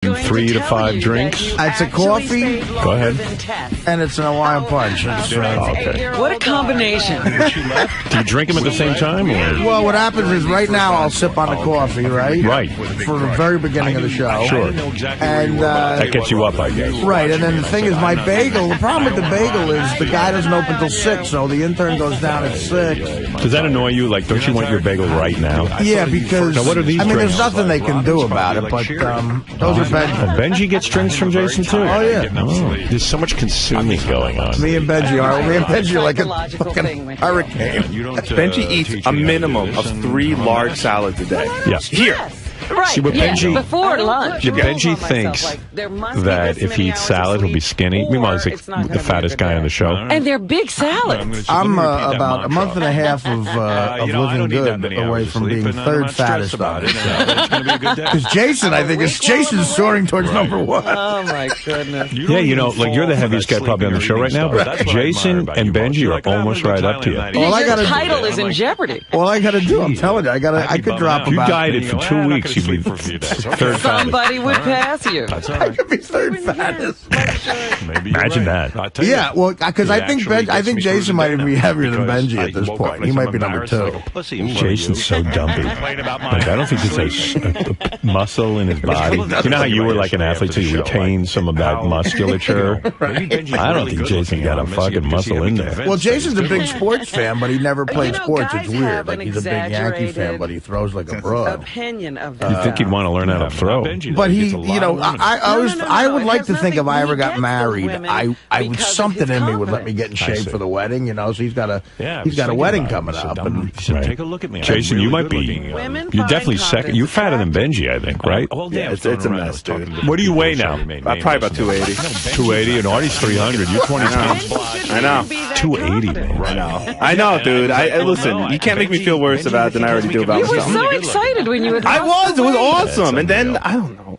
3 to 5 drinks. It's a coffee. Go ahead. And it's an Hawaiian punch. Okay. What a combination. Do you drink them at the same time? Or? Well, what happens is right now I'll sip on the coffee, right? Right. For the very beginning of the show. Sure. And that gets you up, I guess. Right, and then the thing is my bagel, the problem with the bagel is the guy doesn't open till 6, so the intern goes down at 6. Does that annoy you? Like, don't you want your bagel right now? Yeah, because, now, what are these there's drinks? nothing they can do about it, but those are Benji. Benji gets drinks from Jason, too? Oh, yeah. Oh, there's so much consuming going on. Me and Benji are like a fucking hurricane. Benji eats a minimum of 3 large salads a day. Yes. Here. Right. See, what Benji, before lunch. Benji thinks that if he eats salad, he'll be skinny. Meanwhile, he's like the fattest guy on the show. And they're big salads. I'm about a month and a half of living good away from being third fattest on it. Because Jason's soaring towards number 1. Oh, my goodness. Yeah, you're the heaviest guy probably on the show right now, but Jason and Benji are almost right up to you. Your title is in jeopardy. All I got to do, I'm telling you, I could drop If you about... dieted for 2 weeks, you'd be third fattest. Somebody would pass you. I could be third fattest. Imagine that. Yeah, well, because I think Jason might even be heavier than Benji at this point. He might be number 2. Jason's so dumpy. Like, I don't think he's a muscle in his body. You know how you were like an athlete, so you retained some of that musculature? I don't think Jason got a fucking muscle in there. Well, Jason's a big sports fan, but he never played sports. It's weird. Like, he's a big Yankee fan, but he throws like a broad. Opinion of You think he'd want to learn how to throw? But he, I would like to think if I ever got married, I would something in me would let me get in shape for the wedding. So he's got a wedding coming up. Take a look at me. Jason, you might be. You're definitely second. You're fatter than Benji, I think, right? Yeah, it's a mess, dude. What do you weigh now? Probably about 280. 280, and Artie's 300. You're 20 pounds. I know. 280, man. I know, dude. Listen, you can't make me feel worse about it than I already do about myself. You were myself. so excited when you had I was. It was awesome. And then, I don't know.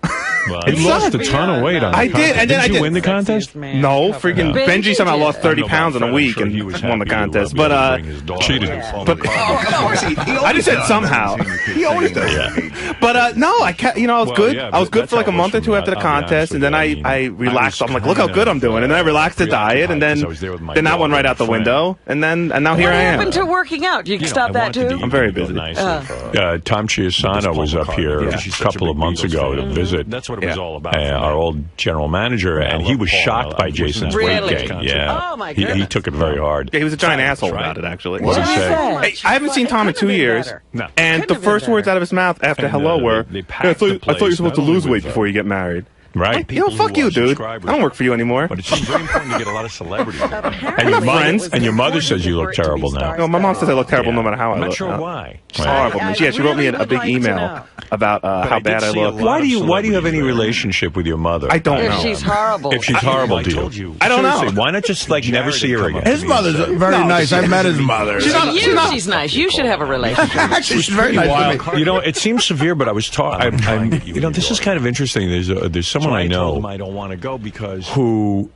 Well, you lost a ton of weight on the I did, and then Did you win the contest? No, freaking Benji somehow lost 30 pounds in a week and won the contest. But cheated. But I just said somehow. He always does. Yeah. But no, I was good. I was good for like a month or 2 after the contest, and then I relaxed. I'm like, look how good I'm doing, and then I relaxed the diet, and then that went right out the window, and now here I am. What happened to working out? You stop that too? I'm very busy. Tom Chiasano was up here a couple of months ago to visit. That's what it was all about. Our old general manager, and he was shocked by Jason's weight gain. Yeah. Oh my goodness. He took it very hard. Yeah, he was a giant asshole about it, actually. What did he say? Hey, I haven't seen Tom in 2 years, and the first words out of his mouth after hello were, I thought you were supposed to lose weight before you get married. Right. Fuck you, dude. I don't work for you anymore. But it's very important to get a lot of celebrities. And your mother says you look terrible now. No, my mom says I look terrible no matter how I look. I'm not sure why. It's horrible. Yeah, she wrote me a big email about how bad I look. Why do you have any relationship with your mother? I don't know. If she's horrible. If she's horrible to you. I don't know. Seriously, why not just never see her again? His mother's very nice. I met his mother. She's nice. You should have a relationship. Actually, she's very nice to me. It seems severe, but I was taught. This is kind of interesting. There's someone I know. Don't want to go because who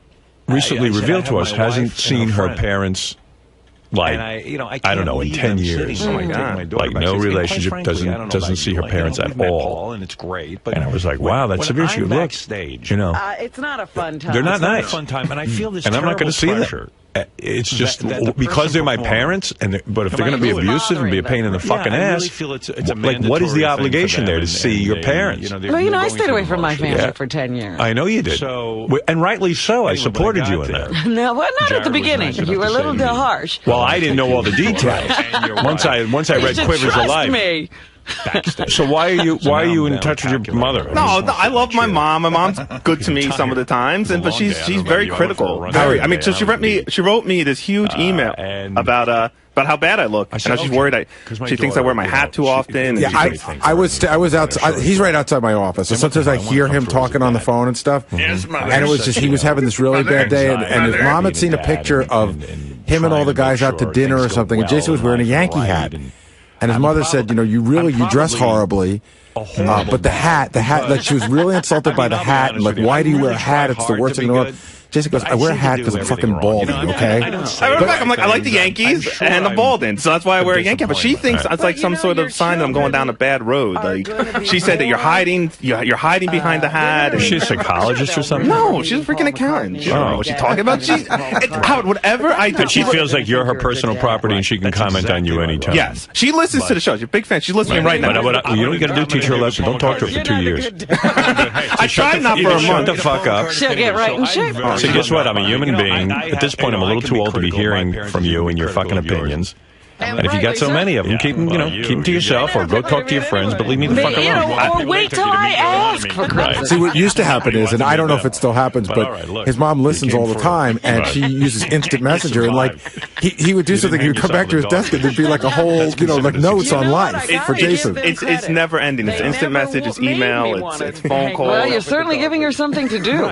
recently revealed to us hasn't seen her parents like I don't know in 10 years. Oh my God. Like no relationship, doesn't see her parents at all. And it's great. And I was like, wow, that's severe. She look, it's not a fun time. They're not nice. Fun time, and I feel this. And I'm not going to see them. It's just because they're my parents, but if they're going to be abusive and be a pain in the fucking ass, like what is the obligation there to see your parents? Well, I stayed away from my family for 10 years. I know you did, and rightly so. I supported you in that. No, well, not at the beginning. You were a little too harsh. Well, I didn't know all the details. Once I read Quivers of Life. Me. So why are you in touch with your mother? No, I love my mom. My mom's good to me some of the times, but she's very critical. I mean, so she wrote me this huge email about how bad I look, and she's worried she thinks I wear my hat too often. Yeah, I was outside. He's right outside my office, so sometimes I hear him talking on the phone and stuff. And it was just he was having this really bad day, and his mom had seen a picture of him and all the guys out to dinner or something, and Jason was wearing a Yankee hat. And his mother said, you dress horribly, but the hat, like she was really insulted by the hat, and like, why do you wear a hat? It's the worst thing in the world. Jason goes, I wear a hat because I'm fucking balding, okay? I wrote back, I'm like, I like the Yankees and I'm balding, so that's why I wear a Yankee hat. But she thinks it's like some sort of sign that I'm going down a bad road. Like, she said that you're hiding behind the hat. Is she a psychologist or something? No, she's a freaking accountant. She don't know what she's talking about. Howard, whatever I do. She feels like you're her personal property and she can comment on you anytime. Yes. She listens to the show. She's a big fan. She's listening right now. You know what you got to do? Teach her a lesson. Don't talk to her for 2 years. I tried not for a month. Shut the fuck up. She'll get right in shape. So guess what? I'm a human being. At this point, I'm a little too old to be hearing from you and your fucking opinions. And if you got so many of them, keep them to yourself, or go talk to your friends. But leave me the fuck alone. Or wait till I ask for Christ's See, what used to happen is, and I don't know if it still happens, but his mom listens all the time, and she uses instant messenger, and like he would do something, he would come back to his desk, and there'd be like a whole, like notes on life for Jason. It's never ending. It's instant message, it's email, it's phone call. Well, you're certainly giving her something to do.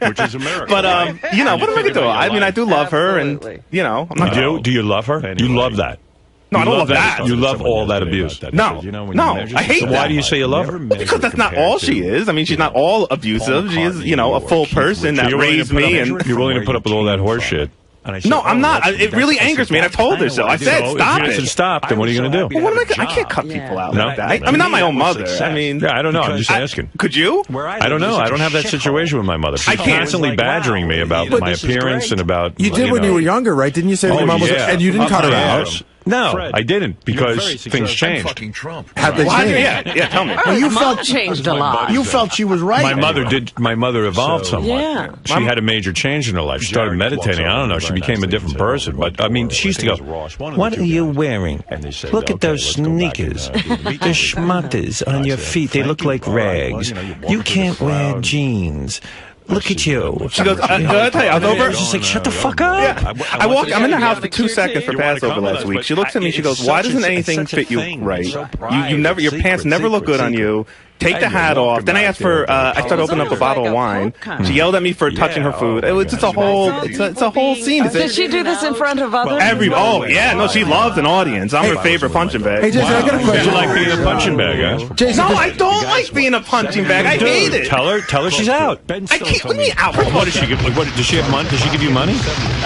Which is America. But what am I gonna do? I mean, I do love her, and I'm not. Do you love her? You love that? No, I don't love that. You love all that abuse. No, I hate that. Why do you say you love her? Well, because that's not all she is. I mean, she's not all abusive. She is, a full person that raised me. And you're willing to put up with all that horse shit. No, I'm not. It really angers me, and I've told her so. I said, stop it. If you stop, then what are you going to do? Well, I can't cut people out like that. I mean, not my own mother. I mean, I don't know. I'm just asking. Could you? I don't know. I don't have that situation with my mother. She's constantly badgering me about my appearance and about. You did when you were younger, right? Didn't you say your mom was? And you didn't cut her out. No, I didn't, because things changed. How'd they change? Yeah, tell me. Well, you felt changed a lot. You felt she was right. My mother evolved somewhat. Yeah. She had a major change in her life. She started meditating. I don't know. She became a different person. But, I mean, she used to go, what are you wearing? Look at those sneakers. The schmutters on your feet. They look like rags. You can't wear jeans. Look at you. She goes, I tell you, I was over. She's like, shut the fuck up. Yeah. I'm in the house for 2 seconds for Passover last week. She looks at me, she goes, why doesn't anything fit you right? Your pants never look good on you. Take the hat off. Then I asked for. I started opening up a bottle of wine. She yelled at me for touching her food. It was just a whole. It's a whole scene. Did she do this in front of others? No, she loves an audience. I'm her favorite punching bag. Hey, Jason, I got a question. You like being a punching bag, huh? Jason, no, I don't like being a punching bag. I hate it. Tell her she's out. I can't. What do you mean out? What does she give? Does she have money? Does she give you money?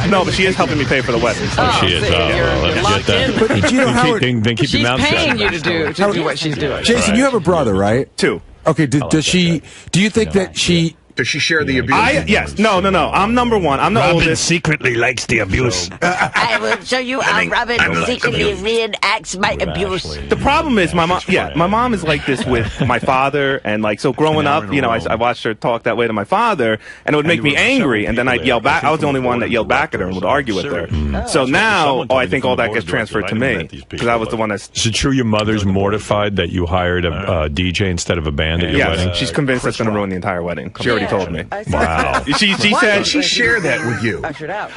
No, but she is helping me pay for the wedding. She is. You're locked in. But do you know Howard? Then keep your mouth shut. She's paying you to do what she's doing. Jason, you have a brother, right? 2. Okay, does she? Do you think that she? Does she share the abuse? Yes. No. I'm number 1. I'm the oldest. Secretly likes the abuse. I will show you how Robin secretly reenacts my abuse. The problem is my mom. Yeah, my mom is like this with my father, and like so. Growing up, I watched her talk that way to my father, and it would make me angry, and then I'd yell back. I was the only one that yelled back at her and would argue with her. So now, I think all that gets transferred to me because I was the one that's. Is it true your mother's mortified that you hired a DJ instead of a band at your wedding? Yes, she's convinced that's going to ruin the entire wedding. She already told me. Wow. She said she share that with you.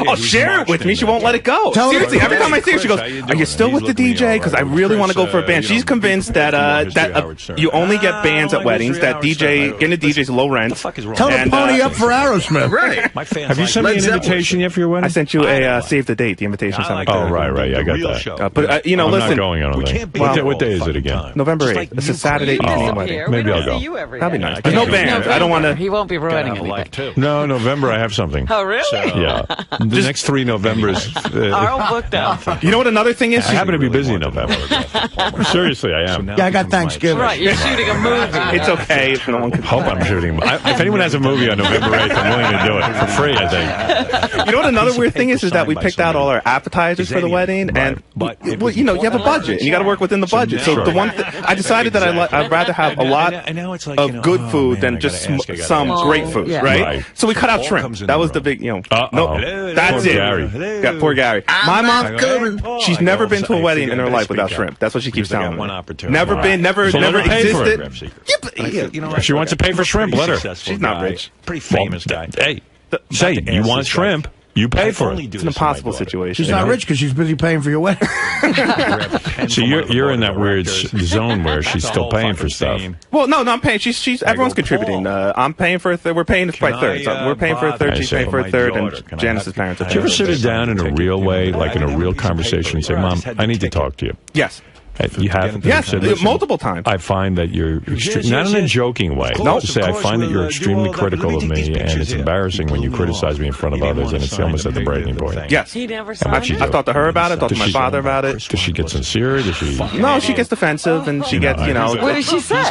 Oh, share it with me. She won't let it go. Seriously, every time I see her, she goes, "Are you still with the DJ?" Because I really want to go for a band. She's convinced that you only get bands at weddings. That getting a DJ is low rent. Tell her to pony up for Aerosmith. Right. Have you sent me an invitation yet for your wedding? I sent you a save the date. The invitation. Oh, right. Yeah, I got that. But I'm listen. not going on a thing. What day is it again? November 8th. It's a Saturday evening wedding. Maybe I'll go. That'd be nice. There's no band. I don't want to. He won't be ruining anything. No, November I have something. Oh, really? Yeah. The next 3 Novembers. Are all booked out. You know what another thing is? I happen to be busy in November. Seriously, I am. Yeah, I got Thanksgiving. Right, you're shooting a movie. It's okay if no one can. Hope I'm shooting. If anyone has a movie on November 8th, I'm willing to do it for free, I think. You know what another weird thing is that we picked out all our appetizers for the wedding, and you have a budget, and you got to work within the budget. So the one I decided that I'd rather have a lot of good food than just some great food, right? So we cut out shrimp. That was the big, no, that's it. Yeah, poor Gary. My mom, she's never been to a wedding in her life without shrimp. That's what she keeps telling me. Never been, never existed. If she wants to pay for shrimp, let her. She's not rich. Pretty famous guy. Hey, say you want shrimp. You pay for it. It's an impossible situation. She's not rich because she's busy paying for your wedding. So you're in that weird zone where she's still paying for stuff. Well, no, I'm paying. She's everyone's contributing. I'm paying for a third. We're paying by third. So we're paying for a third. She's paying for a third, and Janice's parents are paying. Do you ever sit her down in a real way, like in a real conversation, and say, "Mom, I need to talk to you"? Yes. You have? Yes, multiple times. I find that you're not in a joking way. No. To say I find that you're extremely critical of me, and it's embarrassing when you criticize me in front of others, and it's almost at the breaking point. Yes. I've talked to her about it, talked to my father about it. Does she get sincere? Does she? No, she gets defensive, and she gets, What did she say?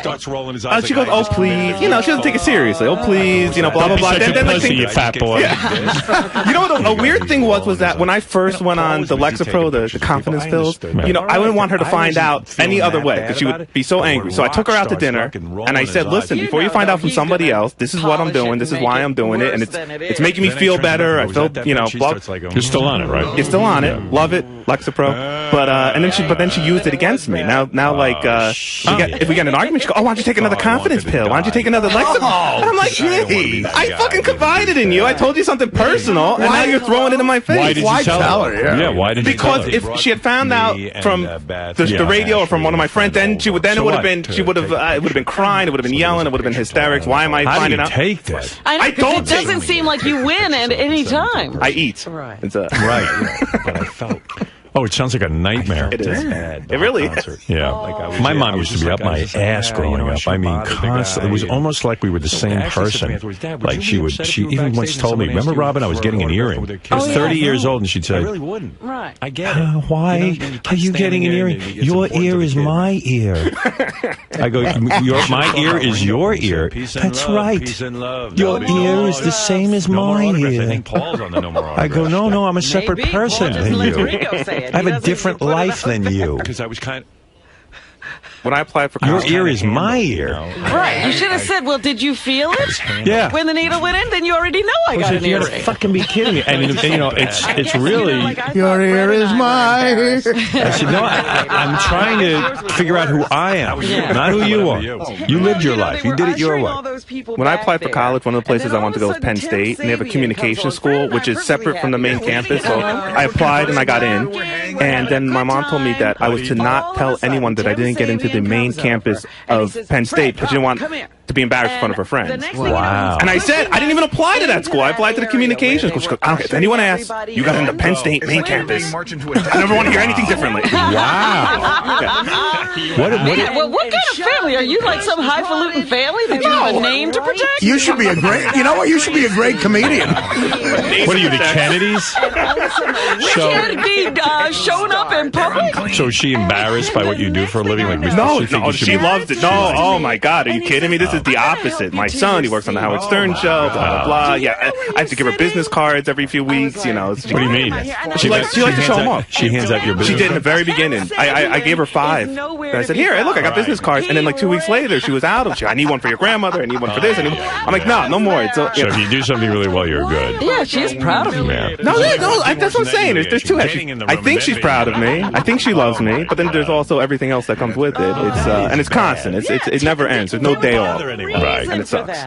She goes, oh, please. She doesn't take it seriously. Oh, please, blah, blah, blah. Then you fat boy. You know what? A weird thing was that when I first went on the Lexapro, the confidence pills, I wouldn't want her to find out any other way because she would be so angry. So I took her out to dinner and I said, listen, before you find out from somebody else, this is what I'm doing, this is why I'm doing it, and it's making me feel better. I felt, blah. You're still on it, right? You're still on it. Love it, Lexapro. But then she used it against me. Now if we get in an argument, she goes, oh, why don't you take another confidence pill? Why don't you take another Lexapro? And I'm like, hey, I fucking confided in you. I told you something personal, and now you're throwing it in my face. Why did you tell her? Yeah, why did you tell her? Because if she had found out from the radio or from one of my friends, then it would have been crying, it would have been yelling, it would have been hysterics. Why am I finding out? How do you take that? I don't. It doesn't seem like you win at any time. I eat. Right. It's right. But I felt. Oh, it sounds like a nightmare. It is. It really is. Yeah. My mom used to be up my ass growing up. I mean, constantly. It was almost like we were the same person. Like she even once told me, remember, Robin, I was getting an earring. I was 30 years old, and she'd say, I really wouldn't. Right. I get it. Why are you getting an earring? Your ear is my ear. I go, my ear is your ear. That's right. Your ear is the same as my ear. I go, no, I'm a separate person than you. I have a different life than you. Because I was when I applied for your ear is my ear. Right. You should have said, well, did you feel it? Yeah. When the needle went in, then you already know I got an earring. You fucking be kidding me. And, it's really... Your ear is my ear. I said, no, I'm trying to figure out who I am, not who you are. You lived your life. You did it your way. When I applied for college, one of the places I wanted to go was Penn State, and they have a communication school, which is separate from the main campus. So I applied and I got in. And then my mom told me that I was to not tell anyone that I didn't get into the main campus of Penn State because she didn't want to be embarrassed in front of her friends. Wow. And I said, I didn't even apply to that school. I applied to the communication school. She goes, I don't care. If anyone asks, you got into Penn State main campus. I never want to hear anything differently. Wow. What kind of family? Are you like some highfalutin family that you have a name to protect? You should be a great, you know what? You should be a great comedian. What are you, the Kennedys? You can't be showing up in public. So is she embarrassed by what you do for a living? Like, no, she loves it. No, oh my God, are you kidding me? This is the opposite. My son, he works on the Howard Stern show, blah, blah, blah. Yeah, I have to give her business cards every few weeks, What do you mean? She likes to show them off. She hands out your business She did in the very beginning. I gave her 5. And I said, here, look, I got business cards. And then like 2 weeks later, she was out. I need one for your grandmother. I need one for this. I'm like, no more. So if you do something really well, you're good. Yeah, she's proud of you. Yeah. No, that's what I'm saying. There's two halves. I think she's proud of me. I think she loves me. But then there's also everything else that comes with it. And it's constant. It never ends. There's no day off. Right. And it sucks.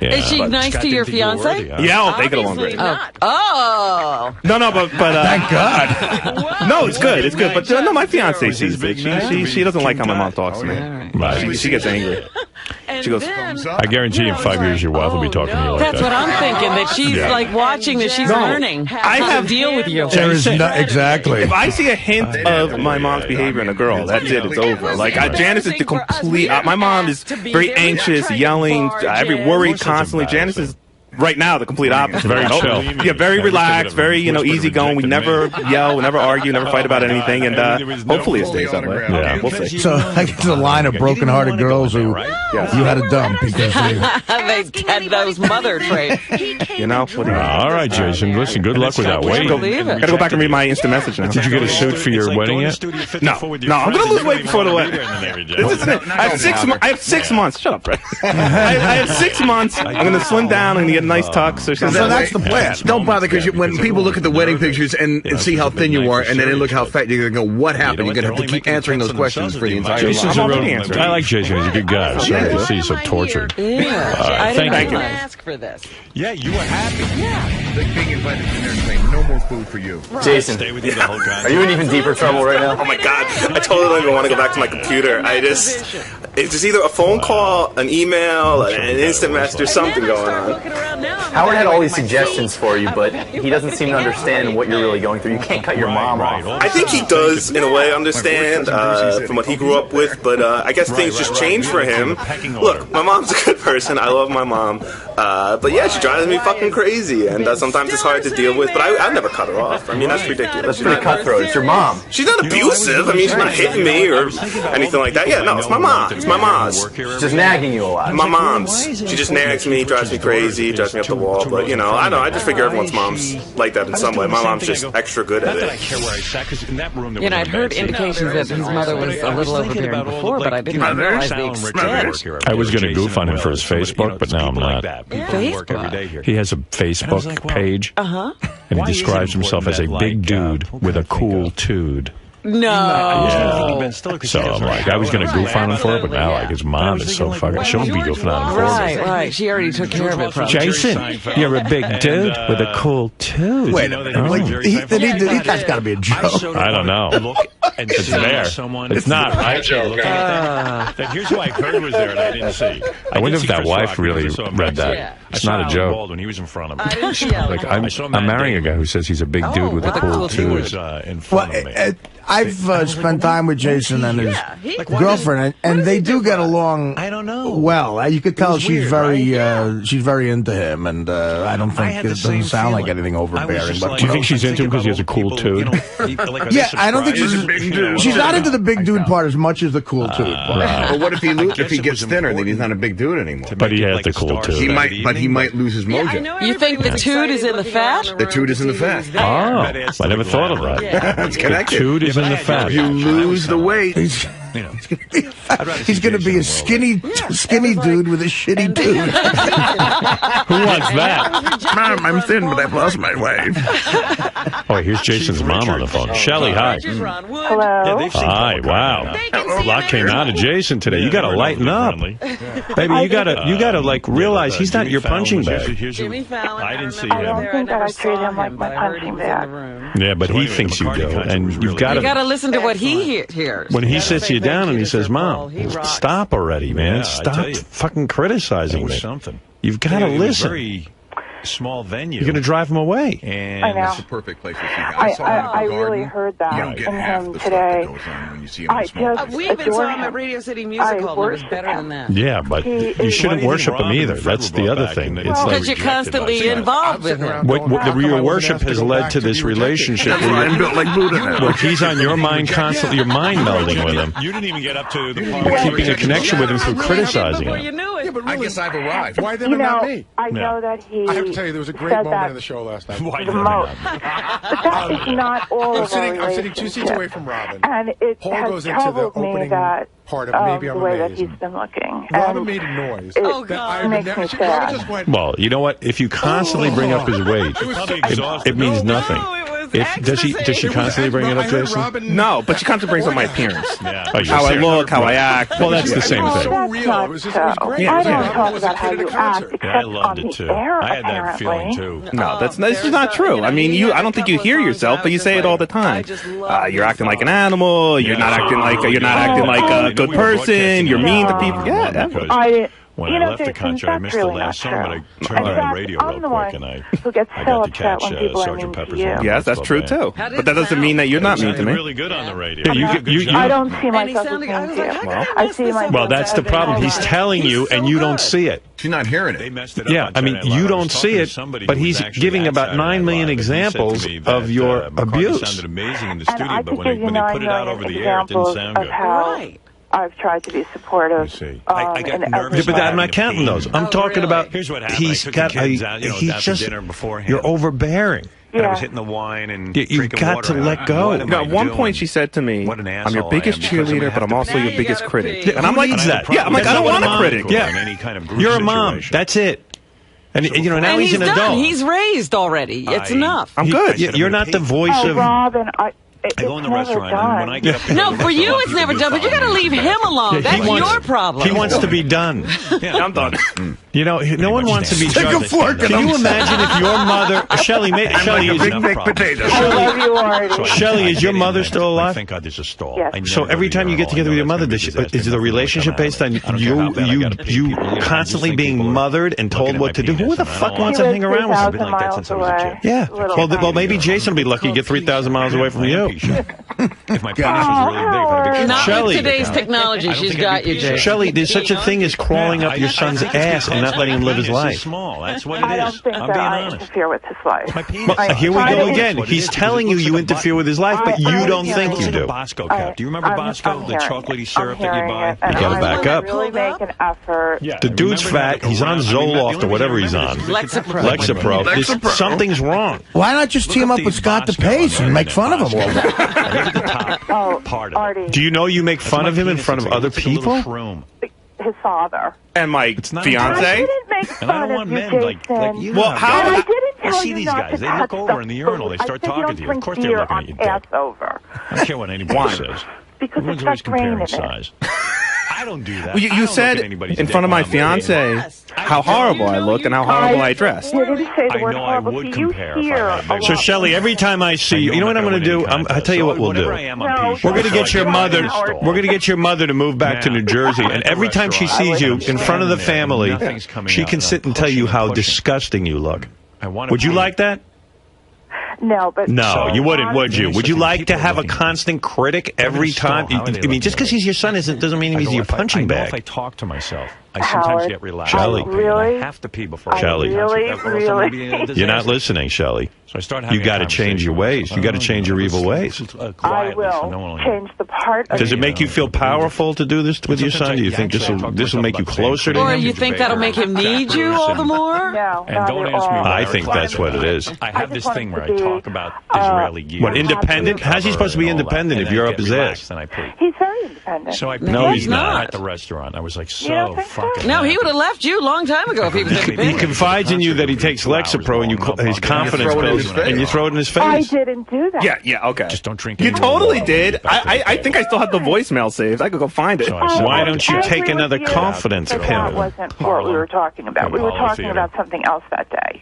Yeah. Is she nice to your fiance? Yeah, they get along great. Oh. No, but thank God. No, it's good. It's good. But no, my fiance sees big. She doesn't like how my mom talks to me. Right. She gets angry. She goes, I guarantee in 5 years your wife will be talking to you like That's that. what I'm thinking, that she's like watching that she's learning how to deal with you. There is exactly. If I see a hint of my mom's behavior in a girl, that's it. It's over. Like Janice is the complete. My mom is very anxious, yelling, worried constantly. Janice is right now the complete opposite. Very chill. Yeah, very relaxed, very easygoing. We never yell, we never argue, never fight about anything, and hopefully it stays that way. Yeah, we'll see. So I get the line of broken-hearted girls who you had to dump because they had those mother traits. All right, Jason. Listen, good luck with that. Wait, gotta go back and read my instant message now. Did you get a suit for your wedding yet? No, I'm gonna lose weight before the wedding. This isn't it. I have 6 months. Shut up, Fred. I have 6 months. I'm gonna slim down. I'm gonna get a nice tux. So that's the plan. Don't bother, because when people look at the wedding pictures and see how thin you are, and then they look how fat, you're going to go, what happened? You're going to have to keep answering those questions for the entire Jason's life. I like Jason. He's a good guy. I'm sorry to see you so tortured. I Thank didn't ask for this. Yeah, you were happy. Yeah. Being invited to dinner saying no more food for you. Jason, Stay with you the whole time. Are you in even deeper trouble right now? Oh my God, I totally don't even want to go back to my computer. It's just either a phone call, an email, an instant message, there's something going on. Howard had all these suggestions for you, but he doesn't seem to understand what you're really going through. You can't cut your mom off. I think he does, in a way, understand from what he grew up with, but I guess things just changed for him. Look, my mom's a good person. I love my mom. But yeah, she drives me fucking crazy, and sometimes it's hard to deal with, but I never cut her off. I mean, that's ridiculous. That's pretty cutthroat. It's your mom. She's not abusive. I mean, she's not hitting me or anything like that. Yeah, no, it's my mom. It's my mom's. She's just nagging you a lot. My mom's. She just nags me, drives me crazy, drives me up the wall. But, you know, I just figure everyone's mom's like that in some way. My mom's just extra good at it. You know, I'd heard indications that his mother was a little overbearing before, but I didn't realize the extent. I was going to goof on him for his Facebook, but now I'm not. Facebook? He has a Facebook page, and he describes himself as a big dude with a cool tude. No. Yeah. So I'm like, I was going to goof on him for it, but now like his mom is so fucking. She'll be goofing on him for it. Right. She already took care of it. Probably. Jason, you're a big dude with a cool tude. Wait a minute. That's got to be a joke. I don't know. It's there. It's not, right? Here's who I heard was there and I didn't see. I wonder if that wife really read that. It's not a joke. When he was in front of me. Like I'm marrying a guy who says he's a big dude with a cool tude. In front of me. I've spent time with Jason and his girlfriend, and they do get along. I don't know. Well, you could tell she's very into him, and I don't think it doesn't sound like anything overbearing. But do you think she's into him because he has a cool tude? Yeah, I don't think she's not into the big dude part as much as the cool tude part. But what if he gets thinner? Then he's not a big dude anymore. But he has the cool tude. He might lose his mojo. You think the tude is in the fat? The tude is in the fat. Oh, I never thought of that. It's connected. The tude is in the fat. You lose the weight. He's going to be a skinny dude with a shitty dude. Who wants that? Mom, I'm thin, but I've lost my wife. Oh, here's Jason's mom on the phone. Shelley, hi. Hello. Hi, wow. A lot came out of Jason today. You got to lighten up. Baby, you got to like realize he's not your punching bag. Jimmy Fallon. I didn't see I don't him. think that I treat him like my punching bag. Yeah, but he thinks you do. And you've got You got to to... listen to what he hears. When he sits you down and he says, Mom, stop already, man. Stop fucking criticizing me. You've got to listen. Very small venue. You're going to drive him away. And I know. That's the perfect place to see him. I really heard that in him today. We even saw him at Radio City Music Hall. It was better than that. Yeah, but you shouldn't worship him either. That's the other thing. It's Because like you're constantly involved with him. your worship has led to this relationship where he's on your mind constantly. You're mind melding with him. You didn't even get up to the You're keeping a connection with him through criticizing him. You knew it. Yeah, but really, I guess I've arrived. Why them and not me? I know that he. I have to tell you, there was a great moment in the show last night. Why the most. But that is not all of our I'm sitting 2 seats away from Robin. And it Paul has goes into the opening that, part of Maybe I'm the way Amazed. that he's been looking. Robin made a noise. Oh, God. It makes me sad. Well, you know what? If you constantly bring up his weight, it means nothing. Does she constantly bring it up, Jason? No, but she constantly brings up my appearance. Oh, How I look, how I act. Well, that's the same thing. That's not so. I don't talk about how you act, except I loved on it the too. air, I had that feeling apparently. too. No, this is not true. I mean, I don't think you hear yourself, but you say it all the time. You're acting like an animal. You're not acting like a good person. You're mean to people. Yeah. When I left the concert, I missed the last song, but I turned on the radio real quick, and I got to catch Sgt. Pepper's. Yes, that's true too. But that doesn't mean that you're not mean to me. Really good on the radio. I don't see myself as mean to you. I see myself. Well, that's the problem. He's telling you, and you don't see it. She's not hearing it. Yeah, I mean, you don't see it, but he's giving about 9 million examples of your abuse. Sounded amazing in the studio, but when they put it out over the air, it didn't sound good. Right. I've tried to be supportive. I got nervous. But I'm not counting those. I'm talking about here's what happened. He's got he's just dinner beforehand. You're overbearing. And I was hitting the wine and you've got to let go. At one point, she said to me, "I'm your biggest cheerleader, but I'm also your biggest critic." And I'm like, that? Yeah, I'm like, I don't want a critic. Yeah, you're a mom. That's it. And now he's an adult. He's raised already. It's enough. I'm good. You're not the voice of. Robin, I go in the restaurant, and when I get up to No, for you it's never done, but you got to leave him alone. That's your problem. He wants to be done. Yeah, I'm done. You know, no one wants to be Stick a judged. fork in Can you them. imagine if your mother, Shelley, Shelley, is your mother still alive? Thank God there's a stall. Yes. So every time you get together with your mother, is the relationship based on you constantly being mothered and told what to do? Who the fuck wants to hang around with I've something been like like that that since I was a kid. Yeah. Well, maybe Jason will be lucky to get 3,000 miles away from you. If my penis was really big, I'd be Not Shelley. with today's technology. She's got you, Jay. Shelley, there's such a thing as crawling up your son's ass and not letting him live his life. small. That's what it I don't is. think I'm that being I honest. interfere with his life. My penis. Well, here we go again. He's telling you interfere with his life, but you don't think you do. Bosco cap. Do you remember Bosco, the chocolatey syrup that you buy? You gotta back up. I really make an effort. The dude's fat. He's on Zoloft or whatever he's on. Lexapro. Something's wrong. Why not just team up with Scott DePace and make fun of him all day? Artie. Do you know you make fun of him in front of other people? His father. And my I fiance. didn't make fun And I don't of want you, men Jason. like you. Well, how? And I didn't tell see you these not guys. to They look touch over the in the urinal. They food. start I said talking to you. Of don't course drink they're beer looking on at you. Dick. ass over. I don't care what anybody Why? says. Because Everyone's it's always got grain in comparing it. size. I don't do that. Well, you said in front of my fiance how horrible I look and how horrible I dress. You didn't say the I word know I horrible. would See, you compare if I hear had a a bigger- So, lot. Shelley, every time I see you, you know what I'm going to do? I'll tell you what we'll do. We're going to get your mother. We're going to get your mother to move back to New Jersey, and every time she sees you in front of the family, she can sit and tell you how disgusting you look. Would you like that? No, but No, you wouldn't, would you? Would you like to have a constant critic every time? I mean, just because he's your son doesn't mean he's your punching I know if I bag. talk to myself, I sometimes Howard, get relaxed. Shelley. really? I have to pee before Shelley. Really? You're not listening, Shelley. So I start You got to change your ways. You got to change your evil ways. I will change the part of Does it make you feel powerful to do this with your son? Do you think this will make you closer to Or him? you think that'll make him need you all the more? No, And not don't at ask me all. why. I think that's what it is. I have I this just thing where want I to talk be, about Israeli gear. What, independent? How's he supposed to be independent if you're up his ass? And I pee. He's very independent. So I No, he's not. at the restaurant. I was like, You don't so think so? fucking. No, he would have left you a long time ago if he was He independent. confides in you that he takes Lexapro and his confidence throw it in pills, his face. and you throw it in his I face. didn't do that. Yeah, okay. Just don't drink. You any totally more. did. I think I still have the voicemail saved. I could go find it. So I said, Why don't you I take agree another with you, confidence but of that him? wasn't what we were talking about. We were Apollo talking Theater. about something else that day.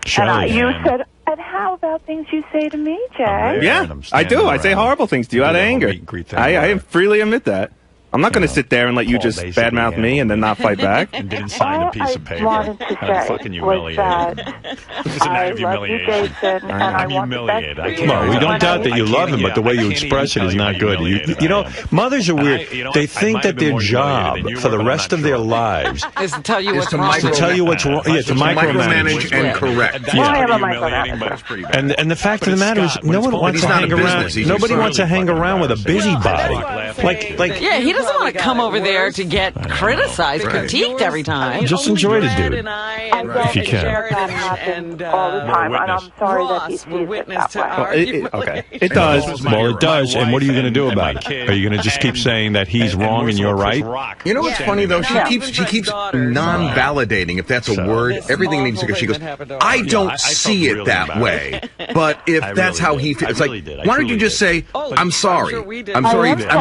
Shelley. And you said, and how about things you say to me, Jay? there. Yeah, And I'm I do. standing I say around. horrible things to you out of Do the whole anger. meet and greet thing I where- freely admit that. I'm not going to sit there and let you Paul just basically badmouth me and then not fight back. And didn't sign a piece of paper. All I wanted to I'm say fucking was humiliated. that It's a night I of love you, humiliation. Jason, and I I'm want the best humiliated. for I you. can't Well, we even- don't doubt that you I love can't him, but the way you even express it tell is you not how good. humiliated You know, I am. mothers are weird. You know, They I think might that have been their more humiliated job than you for the were, but rest I'm of their not sure. lives Is to tell you Is what's to wrong. is to tell you what's wrong. Yeah, to micromanage and correct. That's Yeah. pretty I am a humiliating, micromanager. but it's pretty bad. And the fact of the matter is, Scott, no when one it's wants to going hang on in around. business, he's Nobody just wants to hang really around with a fucking busybody. embarrassing. Like Yeah, he doesn't want to come over there to get criticized, Right. critiqued every time. Just enjoy the dude. If you can. That happens all the time, and I'm sorry that he sees it that way. Okay, it does. Well, it does. And what are you going to do about it? Are you going to just keep saying that he's wrong and you're right? You know what's funny though? She keeps non-validating, if that's a word. Everything needs to go. She goes, I don't see it that way. But if that's how he feels, it's like, why don't you just say, I'm sorry. I'm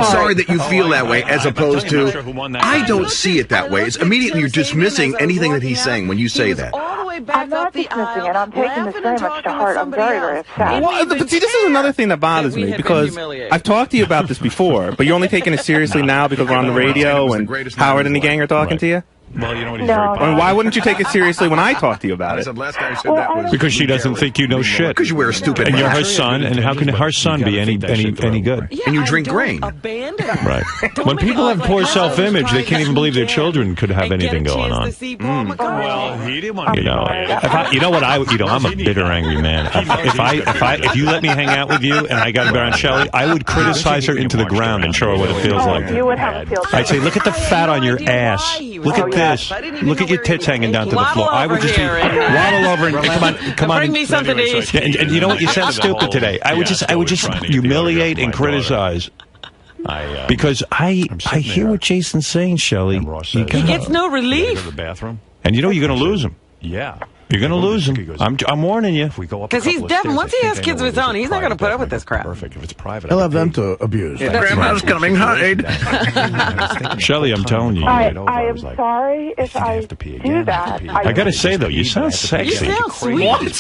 sorry that you feel that way, as opposed to, I don't see it that way. It's immediately you're dismissing anything that he's saying when you say that. I'm not dismissing it. I'm taking this very much to heart. I'm very, very upset. Well, but see, this is another thing that bothers me because I've talked to you about this before, but you're only taking it seriously now because we're on the radio and Howard and the gang are talking to you? Well, you know what? He's No, very no. I mean, popular. why wouldn't you take it seriously when I talk to you about I it? said last time I said that was Because she doesn't think you know shit. because you wear a stupid And you're her hat. son, and how can her son be any good? And you drink grain. Right. When people have poor self-image, they can't even believe their children could have anything going on. Well, he didn't want to You know, be you know what I'm a bitter, angry man. If you let me hang out with you and I got around Shelley, I would criticize her into the ground and show her what it feels like. You would have a field I'd say, look at the fat on your ass. Look at this. Look at your tits hanging down to the floor. I would just be waddle over and come on. Bring me something to eat. And you know what? You sound stupid today. I would just humiliate and criticize. Because I hear what Jason's saying, Shelley. He gets no relief. The bathroom. And you know you're going to lose him. Yeah. You're going to lose him. I'm warning you. Because he's definitely, once he has kids of his own, he's not going to put up with this crap. Perfect. If it's private, he'll have them to abuse. Yeah, Grandma's coming. Hide. Shelley, I'm telling you. I am sorry if I do that. I got to say, though, you sound sexy. You sound sweet. What?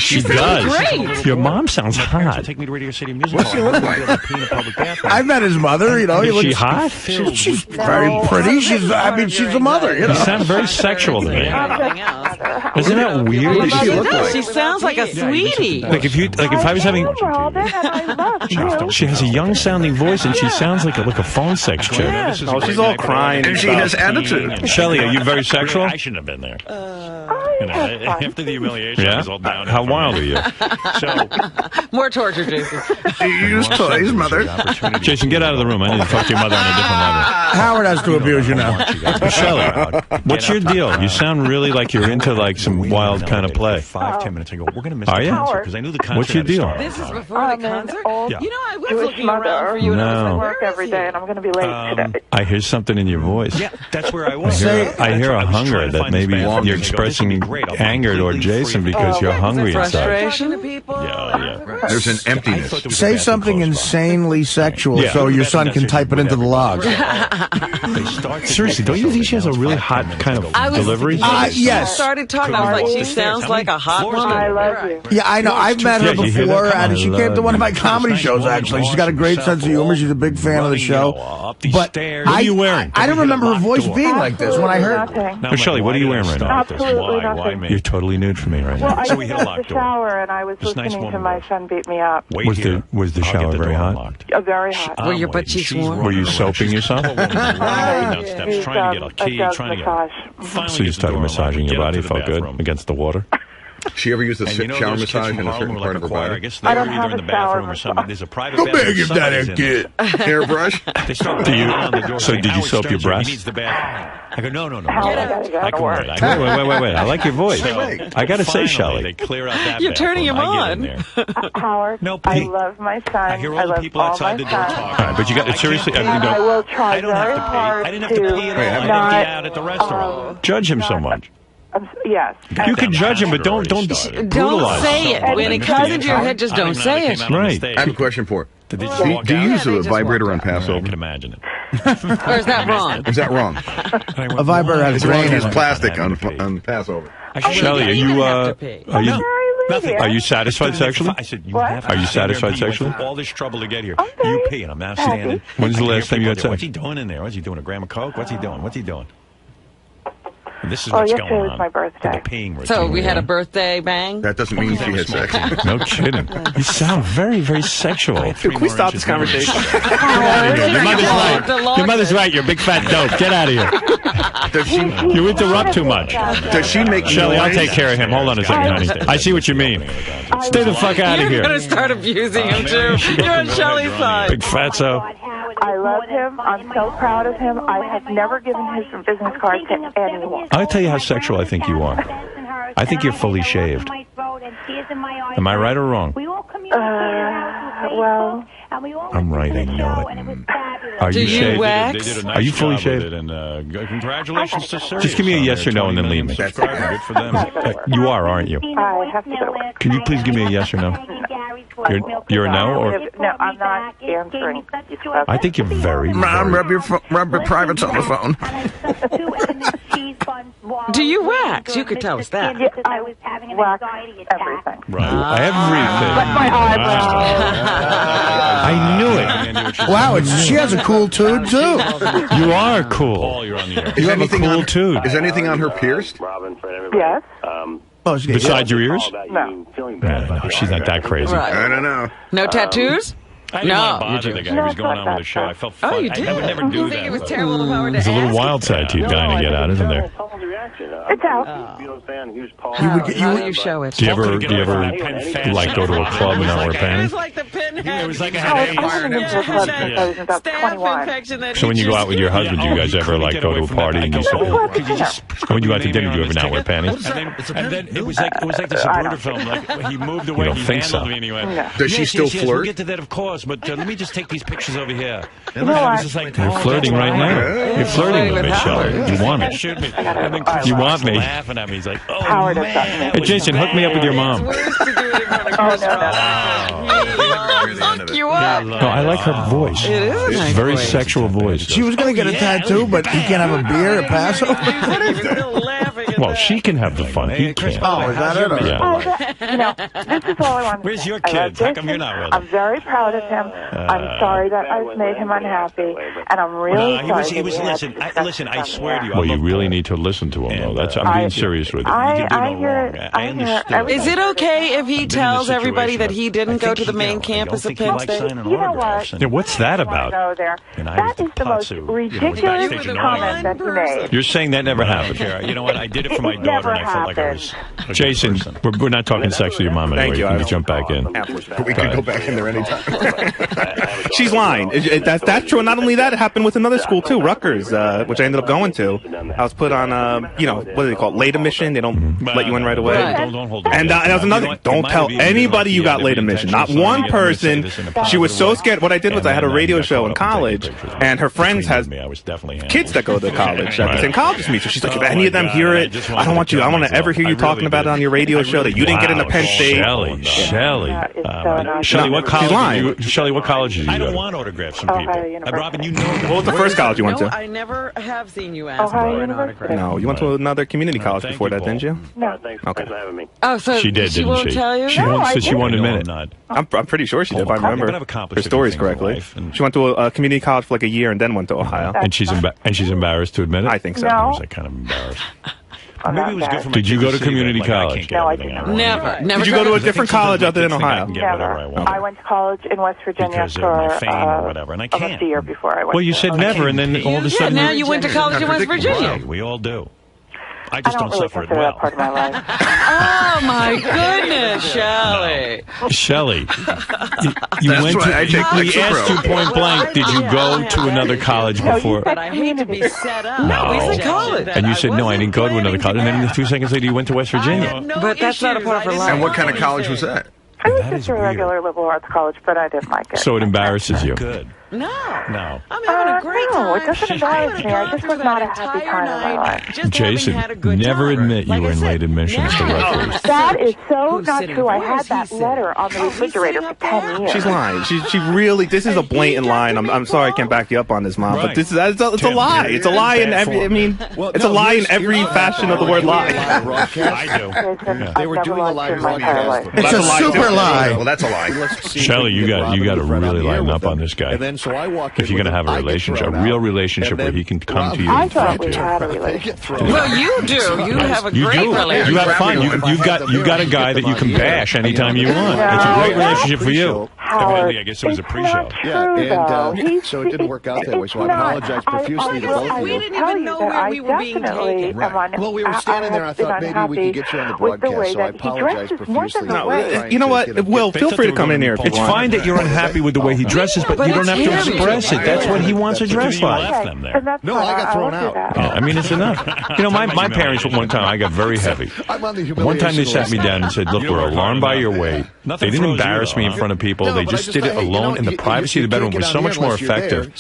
She does. Great. Your mom sounds hot. Take me to Radio City Music. What's she look like? I met his mother. You know, is she hot? She's very pretty. She's a mother. You know, you sound very sexual to me. Isn't that weird? What does she look like? She sounds like a sweetie. Like if I was having, she has a young sounding voice and she sounds like a phone sex chick. Oh, she's all crying. And she has attitude. Shelley, are you very sexual? I shouldn't have been there. After the humiliation, yeah? it was all down. How wild are you? So, more torture, Jason. Do you use toys, mother? Jason, get out of the room. I need to talk to your mother on a different level. Howard has to abuse you now. Shelley, what's your deal? You sound really like you're into like some wild kind of play. 5-10 minutes ago, we're going to miss the concert because I knew the concert. What's your deal? This is before the concert? You know, I was looking mother. around for you and I was like, work every day and I'm going to be late today. I hear something in your voice. Yeah, that's where I was. I hear a hunger that maybe you're expressing anger toward Jason because you're hungry inside. Frustration? Yeah. There's an emptiness. Say something insanely sexual so your son can type it into the logs. Seriously, don't you think she has a really hot kind of delivery? Yes. Started talking, I was like, she sounds like a hot woman. I love you. Yeah, I know. I've met her before, and she came to one of my comedy shows, actually. She's got a great sense of humor. She's a big fan of the show. But what are you wearing? I don't remember her voice being like this when I heard her. Shelley, what are you wearing right now? Absolutely nothing. You're totally nude for me right now. Well, I was in the shower, and I was listening to my son beat me up. Was the shower very hot? Very hot. Were your butt cheeks warm? Were you soaping yourself? Trying to get a key, trying to get. So you started massaging your body, felt good against the water? She ever used a shower massage in a certain part of her body? I guess they were either in the bathroom or something. There's a private bathroom. Go back if that ain't kid. Hairbrush? So did you soap your breasts? I go, no. I can wait. I like your voice. I got to say, Shelley. They clear out that You're turning him on. Howard, I love my son. I hear all the people outside the door talking. But you got seriously. I will try very hard. I didn't have to pee at all. I didn't be out at the restaurant. Judge him so much. Yes. You can judge him, but don't brutalize. Don't say it. When it comes into your head, just don't say it. Right. I have a question for her. Do you use a vibrator on Passover? I can imagine it. Or is that wrong? Is that wrong? A vibrator has grain in Use it. plastic on Passover. Shelley, are you satisfied sexually? I said, Are you satisfied sexually? All this trouble to get here. You pee, and I'm now standing. When's the last time you had sex? What's he doing in there? What's he doing? A gram of coke? What's he doing? This is what's going on. Yesterday was my birthday. The peeing routine. So we had a birthday bang? That doesn't mean she had sex. No kidding. You sound very, very sexual. Can we stop this conversation? Your mother's right. Your mother's right. You're a big fat dope. Get out of here. You interrupt too much. Does she make Shelley, noise? I'll take care of him. Hold on a second, honey. I see what you mean. Stay the fuck out of here. You're going to start abusing him, too. You're on Shelley's side. Big fatso. I love him. I'm so proud of him. I have never given his business card to anyone. I'll tell you how sexual I think you are. I think you're fully shaved. Am I right or wrong? Well, I'm right, I know it. Are you shaved? Wax? Are you fully shaved? Congratulations to Sirius. Just give me a yes or no and then leave me. Good for them. You are, aren't you? I have to go to work. Can you please give me a yes or no? You're a no, or No, I'm not answering. I think you're very. Mom, rub your privates on the phone. Do you wax? You could tell us that. Yeah, I was having everything. Everything. But my I knew it. Wow, she has a cool tude, too. You are cool. Paul, you're on the air. You have a cool tude. Is anything on her pierced? Yes. Besides your ears? No. No, she's not that crazy. Right. I don't know. No tattoos? I didn't want to bother the guy who was going on with the show. I felt fun. Oh, you did? I would never do You that. think it was terrible of Howard to There's a little ask? wild side to you dying to get out, isn't there? It's out. How do you show it? Do you ever like go to a club and not wear It was panties? like the pinhead. It was like I I had haven't been to a club since I was about 21. So when you go out with your husband, do you guys ever like go to a party and you when you go out to dinner, do you ever not wear panties? And then it was like the Zapruder film. Like he moved away, don't he think so. handled me, and he went, Does she still We'll flirt? get to that, of course, but let me just take these pictures over here. And know I was what? just like, You're flirting right now. You're flirting with me, Shelley. You want it. Shoot me. And then You want me? Laughing at me. He's like, oh, Howard has gotten me. Hey, Jason, hook me up with your mom. Hook you up. No, I like her voice. It is a nice very voice. sexual voice. She was going to get a tattoo, but he can't have a beer at Passover. Well, she can have the fun. He can't. Oh, is that it? Yeah. You know, this is all I want to Where's say. your I love kids? How come Jason. you're not with I'm very proud of him. I'm sorry that I've made him unhappy, and I'm really sorry. He was listen, I swear to you. Well, you really need to listen to him, though. I'm being serious with you. I hear it. I hear Is it okay if he tells everybody that he didn't go to the main campus of Penn State? You know what? Yeah, what's that about? Go there. That is the most ridiculous comment that he made. You're saying that never happened. You know what? I did it for my daughter, and I felt like I was Jason, we're not talking sex with your mom anyway. Thank you. You can jump back in. But we could go back in there anytime. She's lying. That's true. And not only that, it happened with another school too, Rutgers, which I ended up going to. I was put on, what do they call it? Late admission. They don't let you in right away. Don't hold it. And that was another thing. Don't tell anybody you got late admission. Not one person. She was so scared. What I did was I had a radio show in college, and her friends has kids that go to college at the same college as me. So she's like, if any of them hear it, I don't want to ever hear you talking about it on your radio show that you didn't get into Penn State. Shelley, what college? Shelley, what college did you go to? I don't want autographs from people. Robin, you know. What was the first college you went to? I never have seen you ask for an autograph. No, you went to another community college before that, didn't you? No. Okay. Oh, so she did, she didn't won't she? tell you? She won't admit it. I'm pretty sure she did, if I remember her stories correctly. She went to a community college for like a year and then went to Ohio. And she's embarrassed to admit it? I think so. No. I was like kind of embarrassed. Maybe it was good for my Did you kids go to see community that, like, I college? can't get No, I everything did want. Never. Did you go to a different college other than Ohio? I went to college in West Virginia Because of for my fame or whatever, and I almost can't. a year before I went. Well, you said never, and then all of a Yeah, sudden... now you went to college in West Virginia. We all do. I I just don't don't really suffer it consider well. that part of my life. Oh, my goodness, Shelley. Shelley, you That's went why I take we asked you Lexapro. point blank, did you go to another college before? But I hate to be set up. No. We said college. And you said, no, I didn't go to another college. And then 2 seconds later, you went to West Virginia. But that's not a part of her life. And what kind of college was that? I was just a regular liberal arts college, but I didn't like it. So it embarrasses you. Good. No. No. I'm having a great time. No, it doesn't embarrass me. I just was not a happy time in my life. Jason, never admit you were in late admissions to Rutgers. That is so not true. I had that letter on the refrigerator for 10 years. She's lying. She really. This is a blatant lie. And I'm sorry I can't back you up on this, Mom. But this is it's a lie. It's a lie in every. I mean, it's a lie in every fashion of the word lie. I do. They were doing a live broadcast. It's a super lie. Well, that's a lie. Shelley, you got to really lighten up on this guy. And then so I walk If you're going to have a relationship, a real relationship where he can come to you I and thought talk we to you. had a relationship. Well, you do. You have a great relationship. You have fun. You got a guy that you can bash anytime you want. It's a great relationship for you. Evidently, I guess it was a pre-show. Yeah, and so it didn't work out that way. So I apologize profusely to both of We you. didn't even know where we were being taken. Right. Well, we were standing there. I thought maybe we could get you on the broadcast. So I apologize profusely. No, you know what? Will, feel free to come in here if you It's want. fine that you're unhappy with the way he dresses, but you don't have to express it. That's what he wants to dress like. No, I got thrown out. Yeah, I mean, it's enough. You know, my parents, one time, I got very heavy. One time they sat me down and said, look, we're alarmed by your weight. They didn't embarrass me in front of people. They just did it alone in the privacy of the bedroom. It was so much more effective.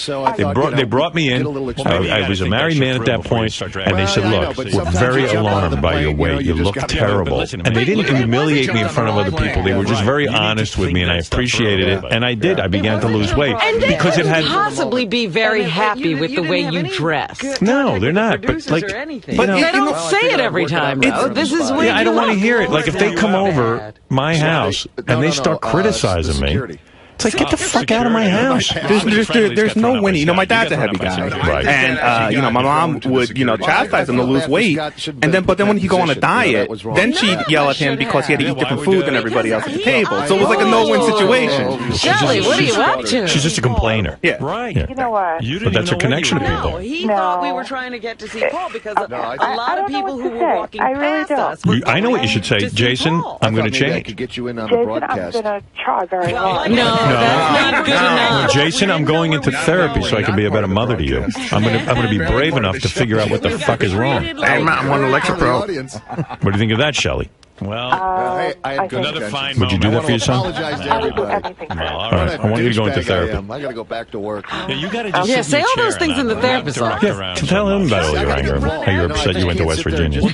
They brought me in. I was a married man at that point, and they said, look, we're very alarmed by your weight. You look terrible. And they didn't humiliate me in front of other people. They were just very honest with me, and I appreciated it. And I did. I began to lose weight. And they because it had possibly be very happy with the way you dress. No, they're not. But like, but they don't say it every time. Though. This is way. Yeah, I don't want to hear it. Like if they come over my house and they start criticizing me. It's like, get the fuck out of my house. There's no winning. You know, my dad's a heavy guy. Right. And, you know, my mom would, chastise him to lose weight. But then when he'd go on a diet, then she'd yell at him because he had to eat different food than everybody else at the table. So it was like a no-win situation. Shelley, what are you up to? She's just a complainer. Yeah. Right. You know what? But that's her connection to people. No, he thought we were trying to get to see Paul because a lot of people who were walking past us. I know what you should say, Jason. I'm going to change. I could get you in on the broadcast. I'm going to try very hard. No, that's not good enough. Jason, I'm going into therapy so I can be a better mother to you. I'm going to be brave enough to figure out what the fuck is wrong. I'm on Lexapro. What do you think of that, Shelley? Well, I had good another fine intentions. Would you do that for your son? I apologize to everybody. Well, all right. I want you to go into therapy. I got to go back to work. Yeah, you got to just Yeah, say all those things in the therapist's office. Yeah, tell him about all your anger, how you're upset you went to West Virginia. Tell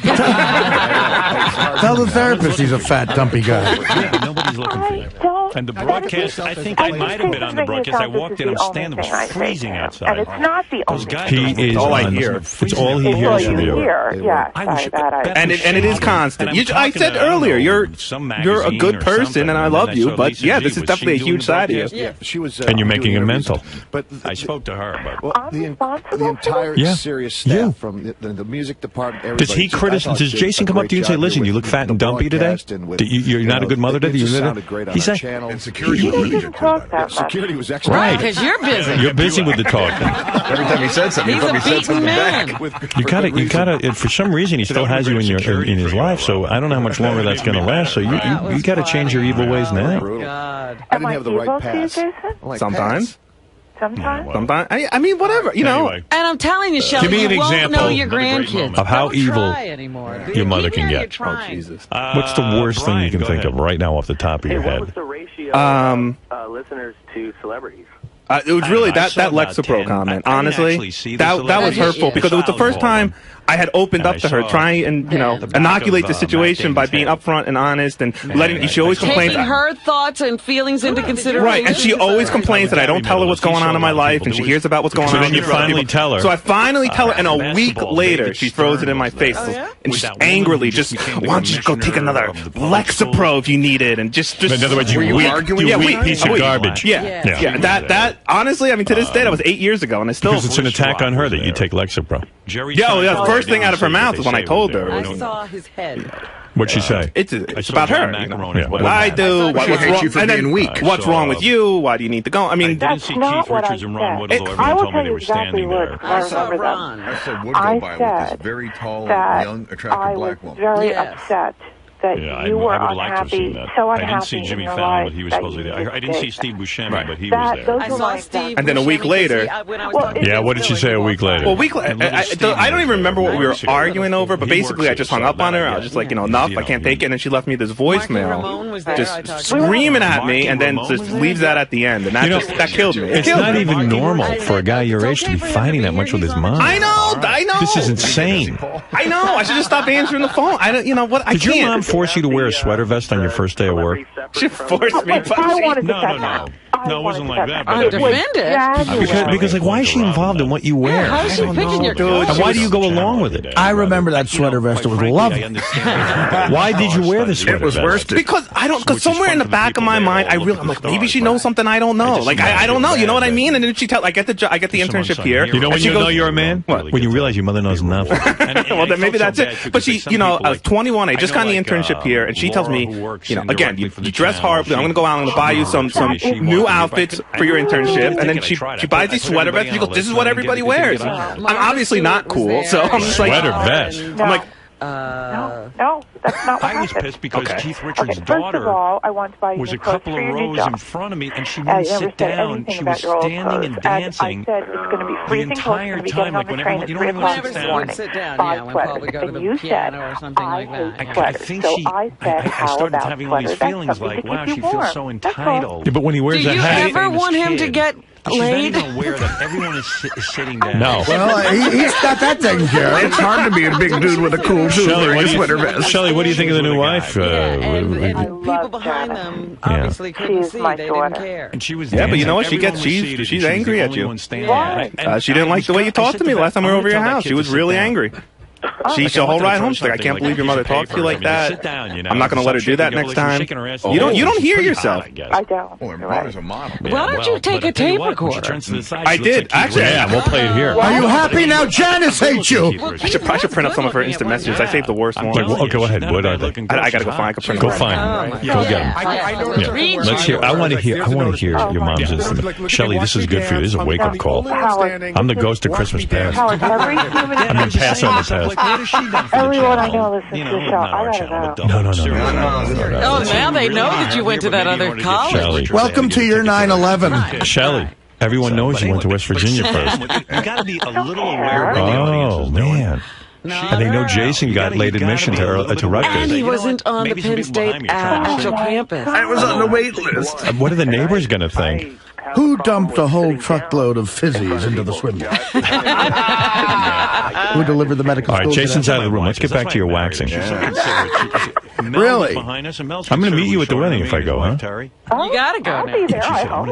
the therapist he's a fat, dumpy guy. Yeah, nobody's looking for you. And the broadcast, I think I might have been on the broadcast. I walked in, I'm standing, it was freezing outside. And it's not the only guys, thing. is all I hear. It's all he hears from you. Yes, And it is constant. I said earlier, you're a good person, and I love you, but yeah, this is definitely a huge side of you. Yeah, she was. And you're making it mental. But I spoke to her, but the entire serious staff from the music department. Does he criticize? Does Jason come up to you and say, "Listen, you look fat and dumpy today. You're not a good mother today." He said, "Security was excellent." Right, because you're busy. You're busy with the talk. Every time he said something, He's a beaten man. You gotta. For some reason, he still has you in his life. So I don't know how much longer that's going to last. So you got to change your evil ways now. God. I didn't have the right pass. Sometimes. Sometimes. I mean, whatever, you know. And I'm telling you, Shelly, Give me an you won't example know your grandkids of how Don't evil try anymore. your mother can get. Oh, Jesus. What's the worst thing you can think of right now off the top of your head? What was the ratio of listeners to celebrities? It was really that Lexapro comment. Honestly, that was hurtful because it was the first time I had opened up to her, trying and inoculate the situation by being upfront and honest and letting. She always complains. Taking her thoughts and feelings into consideration. Right, and she always complains that I don't tell her what's going on in my life, and she hears about what's going on. So then you finally tell her. So I finally tell her, and a week later she throws it in my face, and just angrily, why don't you go take another Lexapro if you need it, and just. In other words, you weak piece of garbage. Yeah. That honestly, I mean, to this day, that was 8 years ago, and I still. Because it's an attack on her that you take Lexapro. The first thing out of her mouth was when I told her. I saw his head. What'd she say? It's about her. What I do. What's wrong? And then what's wrong with you? Why do you need to go? I mean, That's see not Keith what Richards and Ron I Woodall. said. Everyone told me they were standing there. I saw Ron. I said would go by with this very tall, young, attractive black woman. I was very upset that you were unhappy, so unhappy. I didn't see Jimmy Fallon, but he was supposed to be there. I didn't see Steve Buscemi, but he was there. I saw Steve. And then a week later. Yeah, what did she say a week later? Well, a week later. I don't even remember what we were arguing over, but basically I just hung up on her. I was just like, enough, I can't take it. And then she left me this voicemail just screaming at me and then just leaves that at the end. And that killed me. It's not even normal for a guy your age to be fighting that much with his mom. I know. This is insane. I know. I should just stop answering the phone. I can't. Did your mom force you to wear a sweater vest on your first day of work? She forced me. No, it wasn't like that. I'm defended. Because why is she involved in what you wear? How is she picking your clothes? And why do you go along with it? I remember that sweater vest. It was lovely. Why did you wear the sweater vest? It was worse. Because because somewhere in the back of my mind, I'm like, maybe she knows something I don't know. Like I don't know. You know what I mean? And then I get the internship here. You know when you know you're a man? When you realize your mother knows nothing. Well, then maybe that's it. But she, I was 21. I just got the internship here, and she tells me, again, you dress horribly. I'm going to go out and buy you some new outfits for your internship. And then she buys these sweater vests. She goes, this is what everybody wears. I'm obviously not cool, so I'm just like, sweater vest. I'm like, No, that's not what I was happened. pissed because Keith Richards' First daughter of all, I want to buy you was a new clothes couple for of your new rows job. in front of me, and she wouldn't sit down. She was standing and dancing I said it's going to be the freezing cold. entire It's time. going to be getting on the train at 3 o'clock in the morning. Sit down, Buy yeah, when sweaters. Paul would go to And the you piano said, or something like that. I hate I sweaters. think So she. I said, I how started about having all these sweaters? That's feelings something like, to wow, keep she you feels warm. so That's all. entitled. Yeah, but when he wears Do that you hat, ever want him to get she's laid? not even aware that everyone is sitting down. No. Well, he's got that taken care of. It's hard to be a big dude with a cool suit wearing a sweater vest. Shelley, what do you think of the new wife? And people behind them obviously couldn't see. They didn't care. And she was yeah, but you know what? She's angry at you. She didn't like the way you talked to me last time we were over your house. She was really angry. She's the whole ride home. She's like, I can't believe your mother talked to you like that. I'm not going to let her do that next time. You don't hear yourself. I don't. Oh, her mother's a model. Why don't you take a tape recorder? I did. Actually, yeah, we'll play it here. Are you happy now? Janice hates you. I should print up some of her instant messages. I saved the worst ones. Go ahead. What are they? I got to go find. Go find them. Go get them. Let's hear. I want to hear your mom's instant. Shelley, this is good for you. This is a wake-up call. I'm the ghost of Christmas past. I'm going to pass on the past. Everyone I know listens to the show. I gotta know. No. Oh, now they know that you went to that other college. Shelley. Welcome to your 9/11. Shelley, everyone knows you went to West Virginia first. You got to be a little aware of the audience. Oh, man. And they know Jason got late admission to Rutgers. And he wasn't on the Penn State actual campus. I was on the wait list. What are the neighbors going to think? Who dumped a whole truckload of fizzies into the swim pool? Who delivered the medical All right, school Jason's out of the room. Let's get back to your waxing. Really? I'm going to meet you at the wedding if I go, huh? You gotta go now.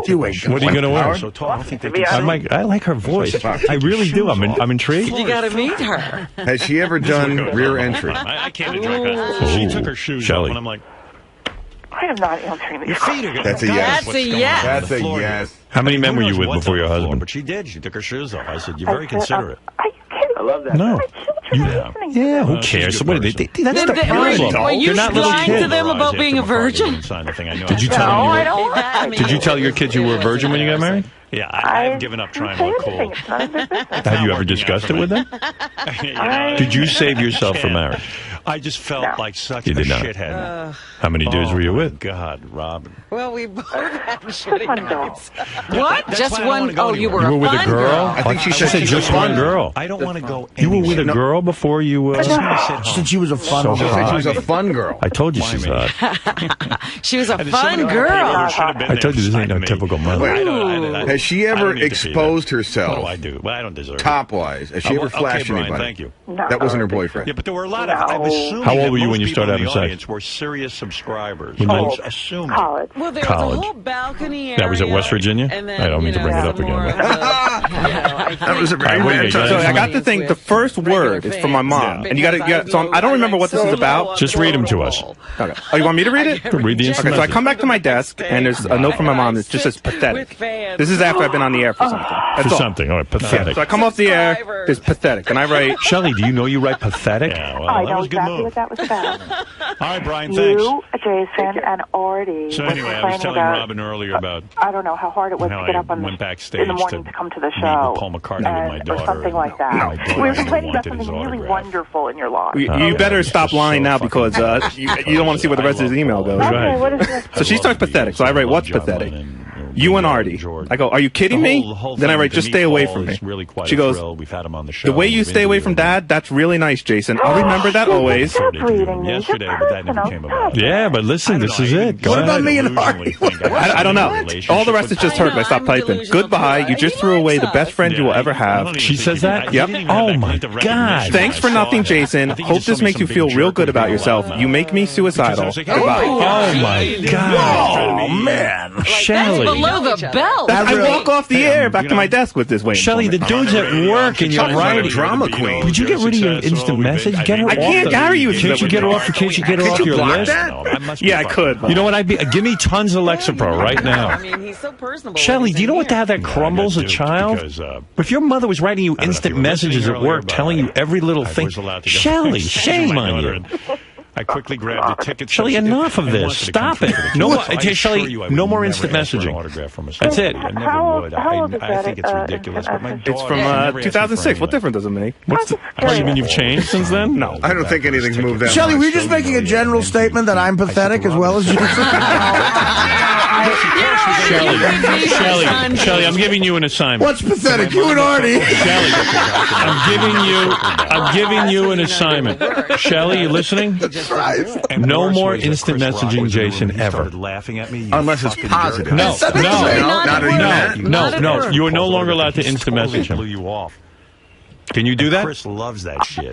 You ain't What are you going to wear? I I like her voice. I really do. I'm intrigued. You gotta meet her. Has she ever done rear entry? I came to drink her. She took her shoes off, and I'm like, I am not answering these your feet are That's a yes. That's a yes. That's a yes. How many men were you with before your husband? But she did. She took her shoes off. I said, you're very considerate. Are you kidding? I love that. No. Yeah, who cares? What are they? That's the Were problem. you They're not little lying to kids. them about being a virgin? Did you tell them? Did you tell your kids you were a virgin when you got married? Yeah, I've given up trying to look cool. Have you ever discussed it with them? Did you save yourself for marriage? I just felt like such You a did not. shithead. How many dudes were you with? God, Robin. Well, we both had shitty nights. What? Just one? Oh, you were You were with a fun girl? I think she said just one girl. I don't want to go. You were with a girl before you. She said she was a fun girl. She said she was a fun girl. I told you she's hot. She was a fun girl. I told you this ain't no typical mother. Has she ever exposed herself? Oh, I do. Well, I don't deserve it. Top-wise, has she ever flashed Brian, anybody? thank you. That wasn't her boyfriend. Yeah, but there were a lot of. I'm assuming How old were you that when you most started people in having the sex? audience were serious subscribers. When I you- was assuming. College. Well, there was College. a whole balcony area. That was at West Virginia? And then, I don't mean to bring it up again. That was a very bad time. So I got the thing. The first word is from my mom, and you got to. So I don't remember what this is about. Just read them to us. Okay. Oh, you want me to read it? Read the Okay, so I come back to my desk, and there's a note from my mom that just says pathetic. This is after I've been on the air for something. That's For all. something. All right, pathetic. So I come off the air, there's pathetic, and I write. Shelley, do you know you write pathetic? Yeah, well, I that know was a good exactly move. what that was about. All right, Brian, thanks. You, Jason, and Artie So were anyway, I was complaining telling about, Robin earlier about I don't know how hard it was how to get I up on went backstage in the morning to to come to the meet show. with Paul McCartney with my daughter. Or something like that. My daughter We were still complaining about wanted his something really autograph. wonderful in your life. You better stop lying now because you don't want to see where the rest of his email goes. Okay, what is this? So she starts pathetic. So I write, what's pathetic? You and Artie. I go, are you kidding me? Then I write, just stay away from me. She goes, We've had him on the show. the way you stay away from Dad, that's really nice, Jason. I'll remember that always. Yesterday, but that never came about. Yeah, but listen, this is it. Go What ahead. about me and Artie? I don't know. All the rest is just her. I stopped typing. Goodbye. You just threw away the best friend you will ever have. She says that? Yep. Oh, my God. Thanks for nothing, Jason. Hope this makes you feel real good about yourself. You make me suicidal. Goodbye. Oh, my God. Oh, man. Shelley. Below the belt. I walk off the air back to my desk with this way. Shelley, the dude's at work and you're Right, writing. drama queen. Did you get rid of your instant message? Get her I off can't the- Gary you. Can't you get her off? Can't you get her Can't off you your block list? that? Yeah, I could. You know what? Give me tons of Lexapro right now. I mean, he's so personable. Shelley, do you know what to have that crumbles a do, child? because, If your mother was writing you know if instant you were messages listening at work, earlier, but telling you every little I thing, was allowed to go Shelley, backstage shame with my on daughter, you. and I quickly grabbed the tickets. Shelley, enough of and this. wanted to Stop come it. to the No kids. more. I assure Shelley, you I no would more never instant ask for an messaging. autograph from a That's it. celebrity. I never How old- would. how old is I that, think it's ridiculous. But my It's It's daughter from never asked me for 2006. anything. What difference does it make? What's the, oh, you mean you've changed since then? No. I don't think anything's moved that Shelley, much. were you just making a general statement that I'm pathetic as well as you? Shelley, I'm giving you an assignment. What's pathetic? You and Artie. Shelley, I'm giving you an assignment. Shelley, you listening? No more instant messaging, Jason, ever. Laughing at me. Unless it's positive. No, Not even that. no. You are no longer allowed to instant message Blew him. you off. Can you do that? Chris loves that shit.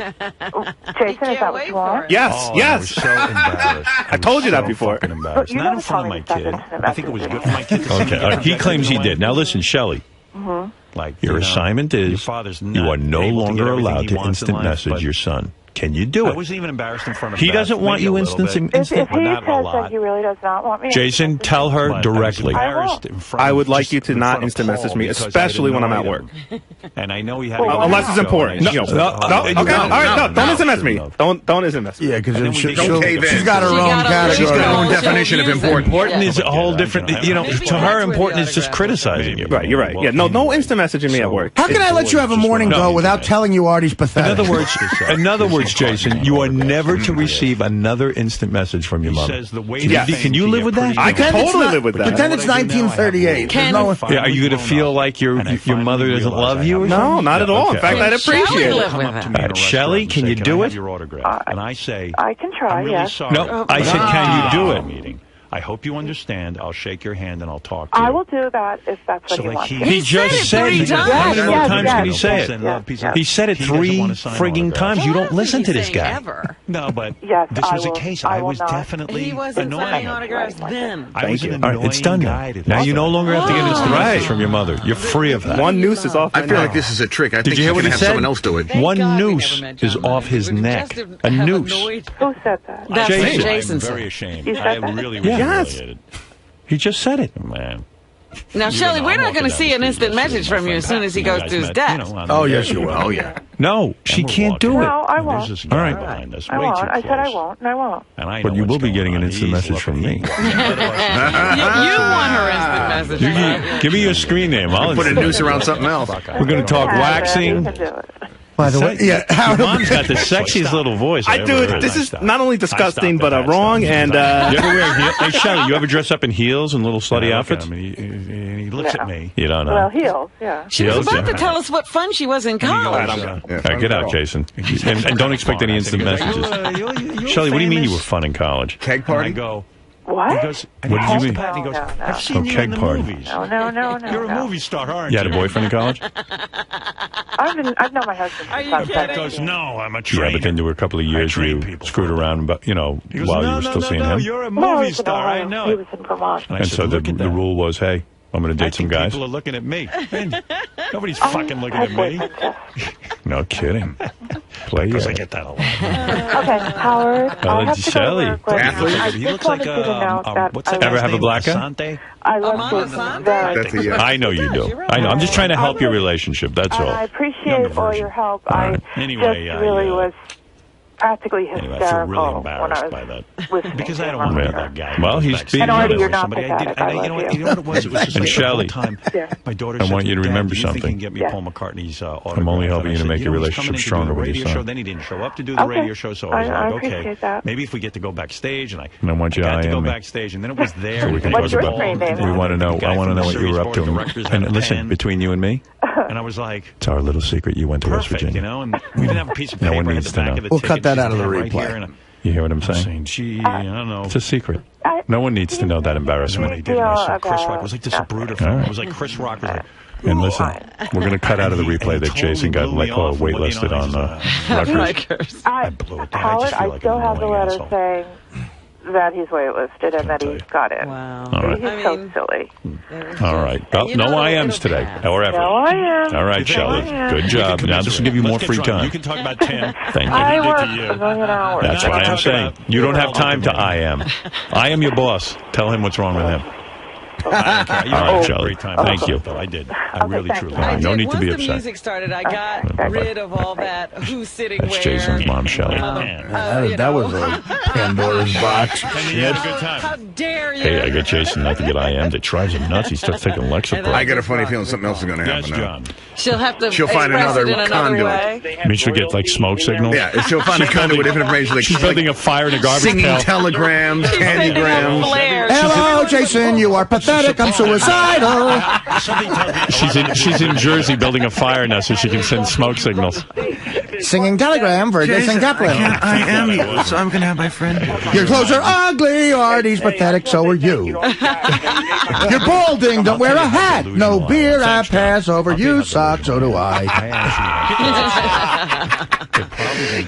Jason, is that what you want? Yes, Oh, yes. I was so embarrassed. I told you that before. Fucking embarrassed. You Not never in front of told my me to kid. send instant I think it was good for my kid. Okay, he claims he did. Now listen, Shelley. Like Your assignment your is father's you are no able to get longer everything allowed he to wants in instant life, message but your son. Can you do I it? wasn't even embarrassed in front of He Beth. doesn't want Maybe you a little instant. bit. If he but not a says lot. that he really does not want me, Jason, tell her But I was directly. embarrassed in front I of- would like just you to in not front of instant Paul message me, because I especially when I'm at annoyed work. him. And I know he had. Unless it's important. No, You know. no, Okay. All right. No. Don't instant message me. Don't instant message me. Yeah, because Okay, then. she's got her own category. She's got her own definition of important. Important is a whole different. You know, to her, important is just criticizing you. Right. You're right. Yeah. No instant messaging me at work. How can I let you have a morning go without telling you Artie's pathetic? In other words, words, Jason, you are never to receive another instant message from your mother. Can you live with that? I can totally live with that. Pretend it's 1938. Are you going to feel like your mother doesn't love you? Or no, not at all. In fact, I'd appreciate it. Shelley, can you do it? And I say, I can try, I'm really yes. sorry. No, I said, can you do it? Meeting. I hope you understand. I'll shake your hand and I'll talk to you. I will do that if that's what you want. He just said it. How many more times can he say it? He said it 3 frigging times. You don't listen to this guy. No, but this was a case. I was definitely He wasn't signing autographs then. I was an All right, it's done now. Now you no longer have to get instant message from your mother. You're free of that. One noose is off. I feel like this is a trick. I think you hear what he have said? someone else do it. One noose is off his neck. A noose. Who said that? That's Jason. Jason I'm said. very ashamed. You said I that? really was humiliated. He just said it. Man. Now, Shelley, we're not going to see an instant message from you as soon as he goes to his desk. Oh, yes, you will. Oh, yeah. No, she can't do it. No, I won't. All right. I won't. I said I won't, and I won't. But you will be getting an instant message from me. You want her instant message. Give me your screen name. I'll Put a noose around something else. We're going to talk waxing. By the way, your mom's got the sexiest little voice. I do. This is not only disgusting, but wrong. And you ever wear heels? Hey, Shelley, you ever dress up in heels and little slutty outfits? He looks at me. You don't know. Well, heels, yeah. She was about to tell us what fun she was in college. All right, get out, Jason. And don't expect any instant messages. Shelley, what do you mean you were fun in college? Keg party? I go. What? He goes, What did you mean? He goes, No. I've seen you keg in the party. movies. No. You're a movie star, aren't You had a boyfriend in college? I've known my husband Are since you I was kidding? 17. He goes, no, I'm a trainer. Yeah, but then there were a couple of years where you screwed around, but He goes, while you were still seeing him. You're a No, he movie was in star. I Ohio. know He it. was in Vermont. And so the rule was, hey, I'm going to date some guys. People are looking at me. Man, nobody's fucking looking at me. No kidding. Play Because I it. get that a lot. Okay, Howard. I have to go to work. But I He just looks like wanted to announce that what's I that Ever have a black guy? Asante? I love this very That's a yes. I know you do. I know. I'm just trying to help your relationship. That's and all. I appreciate all your help. I Anyway, just really was practically Anyway, I hysterical feel really when embarrassed I by that. was listening Because to I don't him want to on be the that guy. Well, he's being And already you're not somebody I did. pathetic. I You know love what it was? It was just And like Shelley, the whole time. Yeah. My daughter I said want to you to me, remember "Dad, do you think something. you can get me Yeah. Paul McCartney's autograph?" I'm only helping And I you to said, make your he's relationship coming in to do stronger the with your radio son. show. Then he didn't show up to do the Okay. radio show, so I was I like, okay, appreciate that. maybe if we get to go backstage, and I want you to got to go IM me. backstage, and then it was there. So we can What's talk your about. screen name? We want to know. I want to know what you were up to. And listen, pen. between you and me, And I was like, it's our little secret. You went to West perfect, Virginia. you know, and we didn't have a piece of No paper one at needs the to back know. of the We'll ticket. cut that She out of the said, right replay. here, and You hear what I'm I'm saying? saying, gee, I don't know. It's a secret. No one needs to know that embarrassment. When I did it, I saw Chris Rock. It was like this Bruder film. It was like Chris Rock was like, And listen, we're going to cut out of the replay that Jason got waitlisted on Rutgers. I blew it. Howard, I still have the letter saying that he's waitlisted and that he got in. Wow. All right. He's so silly. All right. Well, no IMs today, or ever. No, I am. All right, Shelley. Good job. Now this will give you more free time. You can talk about Tim. Thank you. I work a million hours. That's what I am saying. You don't have time to IM. I am your boss. Tell him what's wrong with him. All right, Shelley. Thank you. I did. I really, truly. All right, no need to be Once the upset. music started, I got rid of all that who's sitting That's where. Jason's mom, Shelley. That was a Pandora's box. Shit. How dare you? Hey, I got Jason not to get IM'd. It drives him nuts. He starts taking Lexapro. I get a funny feeling something else is going to happen now. She'll have to She'll find express another it in another conduit. way. I mean, she'll get like smoke signals. Yeah, she'll find a conduit with different information. Like, She's building a fire in a garbage singing pail. telegrams, candygrams. Hello, Jason. You are pathetic. I'm suicidal. She's in Jersey building a fire now so she can send smoke signals. Singing telegram for Jason Kaplan. I am you, so I'm going to have my friend. Your clothes are ugly, Artie's pathetic, so are you. You're balding, don't wear a hat. No beer, I pass over. You suck, so do I.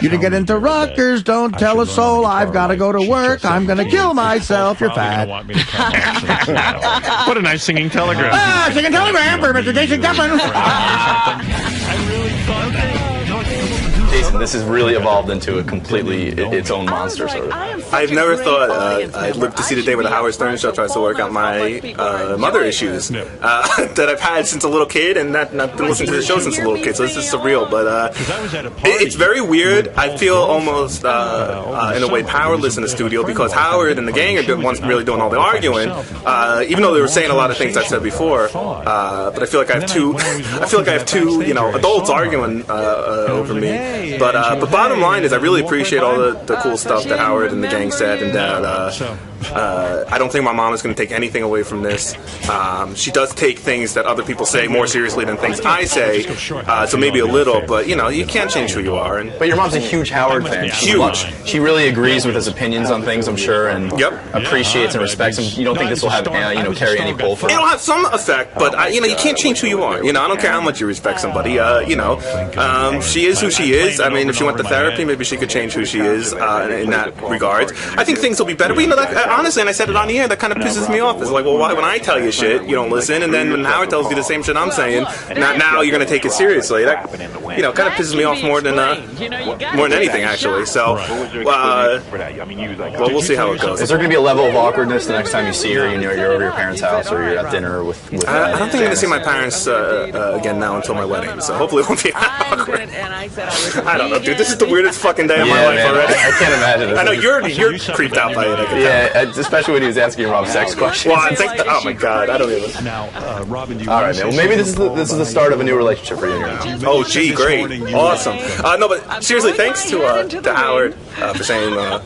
You didn't get into Rutgers, don't tell a soul. I've got to go to work. I'm going to kill myself. You're fat. What a nice singing telegram. Ah, singing telegram for Mr. Jason Kaplan. Jason, this has really evolved into a completely its own monster, sort of. I've never thought I'd live to see the day where the Howard Stern Show tries to work out my mother issues that I've had since a little kid, and not been listening to the show since a little kid. So this is surreal, but it's very weird. I feel almost in a way powerless in the studio because Howard and the gang are the ones really doing all the arguing. Even though they were saying a lot of things I've said before, but I feel like I have two. I feel like I have two, adults arguing over me. But bottom line is, I really appreciate all the cool stuff that Howard and the gang said, and that I don't think my mom is going to take anything away from this. She does take things that other people say more seriously than things I say, so maybe a little, but you can't change who you are. But your mom's a huge Howard fan. Huge. She really agrees with his opinions on things, I'm sure, and appreciates and respects him. You don't think this will have carry any pull for her? It'll have some effect, but you can't change who you are. I don't care how much you respect somebody. She is who she is. I mean, if she went to therapy, maybe she could change who she is in that regard. I think things will be better. But honestly, and I said it on the air, that kind of pisses me off. It's like, well, why when I tell you shit, you don't listen, and then when Howard tells you the same shit I'm saying, now you're going to take it seriously. That kind of pisses me off more than anything, actually. So, well, we'll see how it goes. Is there going to be a level of awkwardness the next time you see her? You're over your parents' house, or you're at dinner with I don't think I'm going to see my parents again now until my wedding. So hopefully it won't be awkward. I don't know, dude. This is the weirdest fucking day of my life already. I can't imagine it. I know you're creeped out by it. I can tell. Especially when he was asking your mom sex questions. Well, I think oh my god, I don't even. Now, Robin, do you all right, man. Well, maybe this is the start of a new relationship for you. Oh, gee, great, awesome. No, but seriously, thanks to Howard for saying, I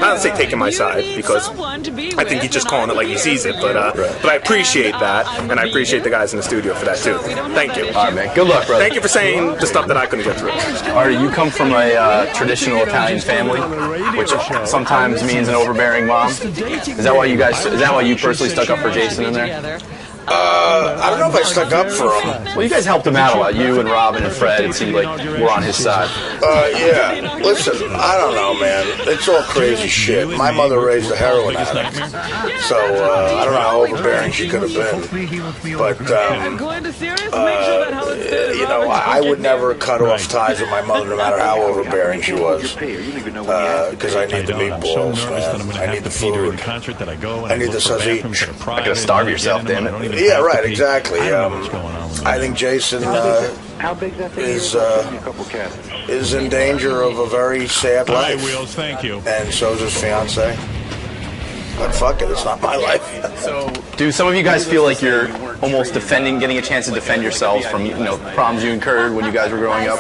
don't say taking my side because I think he's just calling it like he sees it, but I appreciate that, and I appreciate the guys in the studio for that too. Thank you. All right, man. Good luck, brother. Thank you for saying the stuff that I couldn't get through. All right, you come from a traditional Italian family, which sometimes means an overbearing mom. Is that why you personally stuck up for Jason in there? I don't know if I stuck up for him. Well, you guys helped him out a lot. You and Robin and Fred, it seemed like we're on his side. Yeah. Listen, I don't know, man. It's all crazy shit. My mother raised a heroin addict, so I don't know how overbearing she could have been. But, I would never cut off ties with my mother no matter how overbearing she was. Because I need the meatballs, man. I need the food. I need the sausage. You're not going to starve yourself, damn it. Yeah, right, exactly. I think Jason is in danger of a very sad life. Hi, Wheels, thank you. And so's his fiance. But fuck it, it's not my life. So, do some of you guys feel like you're almost getting a chance to defend yourselves from, problems you incurred when you guys were growing up?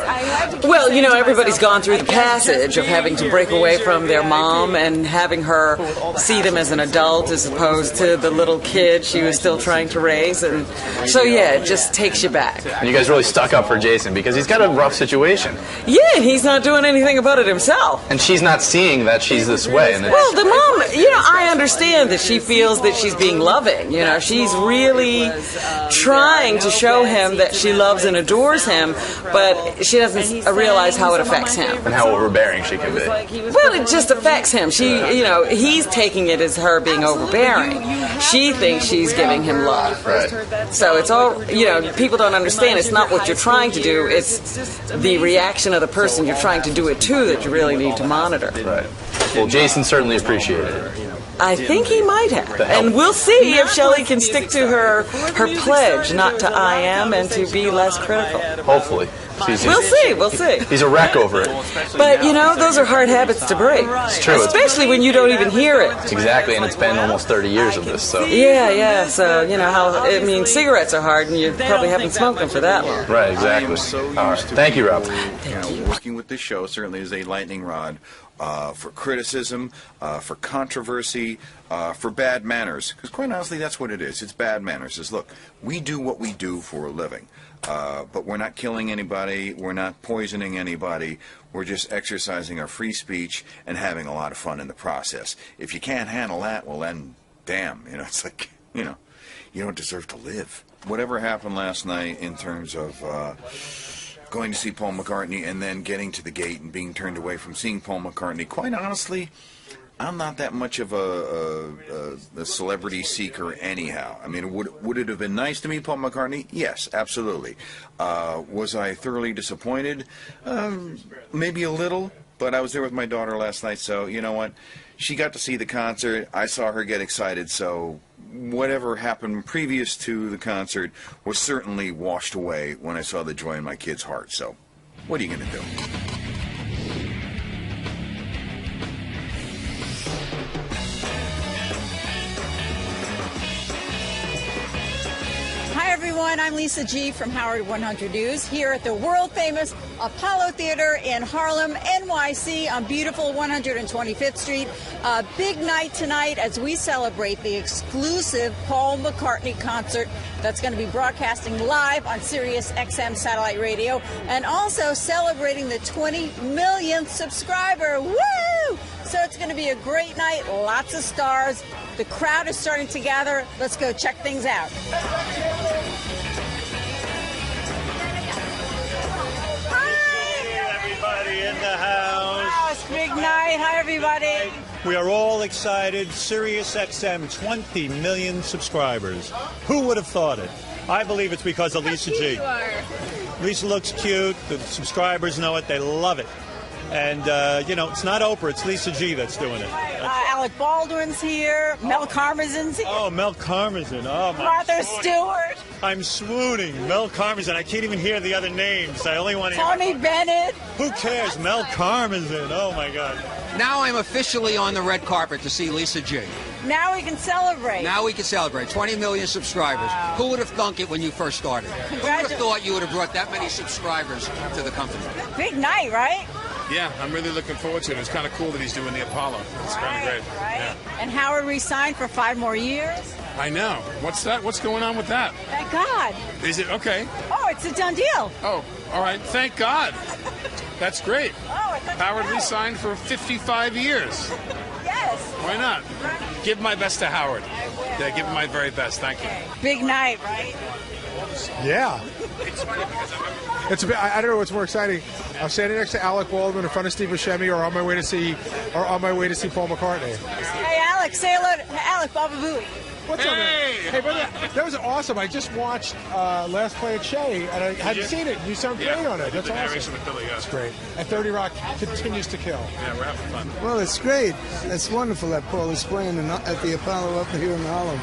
Well, everybody's gone through the passage of having to break away from their mom and having her see them as an adult as opposed to the little kid she was still trying to raise. And so, yeah, it just takes you back. And you guys really stuck up for Jason because he's got a rough situation. Yeah, and he's not doing anything about it himself. And she's not seeing that she's this way. And well, the mom, I understand that she feels that she's being loving. She's really trying to show him that she loves and adores him, but she doesn't realize how it affects him. And how overbearing she can be. Well, it just affects him. He's taking it as her being overbearing. She thinks she's giving him love. Right. So it's all, people don't understand. It's not what you're trying to do. It's the reaction of the person you're trying to do it to that you really need to monitor. Right. Well, Jason certainly appreciated it. I think he might have. And we'll see if Shelley can stick to her pledge not to I am and to be less critical. Hopefully. We'll see. He's a wreck over it. But, those are hard habits to break. It's true. Especially when you don't even hear it. Exactly, and it's been almost 30 years of this, so. Yeah. So, cigarettes are hard, and you probably haven't smoked them for that long. Right, exactly. All right. Thank you, Rob. Working with this show certainly is a lightning rod for criticism, for controversy, for bad manners. Because quite honestly, that's what it is. It's bad manners. It's, look, we do what we do for a living. But we're not killing anybody, we're not poisoning anybody, we're just exercising our free speech and having a lot of fun in the process. If you can't handle that, well then, damn, it's like, you don't deserve to live. Whatever happened last night in terms of going to see Paul McCartney and then getting to the gate and being turned away from seeing Paul McCartney, quite honestly, I'm not that much of a celebrity seeker anyhow. I mean, would it have been nice to meet Paul McCartney? Yes, absolutely. Was I thoroughly disappointed? Maybe a little. But I was there with my daughter last night, so you know what? She got to see the concert. I saw her get excited, so whatever happened previous to the concert was certainly washed away when I saw the joy in my kid's heart. So what are you going to do? Hi everyone, I'm Lisa G from Howard 100 News here at the world-famous Apollo Theater in Harlem, NYC on beautiful 125th Street. A big night tonight as we celebrate the exclusive Paul McCartney concert that's going to be broadcasting live on Sirius XM satellite radio and also celebrating the 20 millionth subscriber. Woo! So it's going to be a great night, lots of stars. The crowd is starting to gather. Let's go check things out. Everybody in the house. Wow, it's a big night. Hi, everybody. We are all excited. Sirius XM, 20 million subscribers. Who would have thought it? I believe it's because of Lisa G. Lisa looks cute. The subscribers know it. They love it. And, it's not Oprah. It's Lisa G that's doing it. Alec Baldwin's here. Mel Karmazin's here. Oh, Mel Karmazin. Oh, my Martha Stewart. I'm swooning. Mel Karmazin. I can't even hear the other names. I only want to Tony hear... Bennett. Who cares? Mel Karmazin. Oh, my God. Now I'm officially on the red carpet to see Lisa G. Now we can celebrate. Now we can celebrate. 20 million subscribers. Wow. Who would have thunk it when you first started? Who would have thought you would have brought that many subscribers to the company? Big night, right? Yeah, I'm really looking forward to it. It's kind of cool that he's doing the Apollo. It's kind of great. Right. Yeah. And Howard re-signed for 5 more years. I know. What's that? What's going on with that? Thank God. Is it okay? Oh, it's a done deal. Oh, all right. Thank God. That's great. Oh, Howard re-signed for 55 years. Yes. Why not? Give my best to Howard. Yeah, give him my very best. Thank you. Big night, right? Yeah. I don't know what's more exciting. I'm standing next to Alec Baldwin in front of Steve Buscemi, or on my way to see Paul McCartney. Hey, Alex, say hello to Alec Baba Booey. What's up, man? Hey, brother, that was awesome. I just watched Last Play at Shea, and I hadn't seen it. You sound great on it. That's awesome. With Billy, That's great. And 30 Rock continues to kill. Yeah, we're having fun. Well, it's great. It's wonderful that Paul is playing at the Apollo up here in Harlem.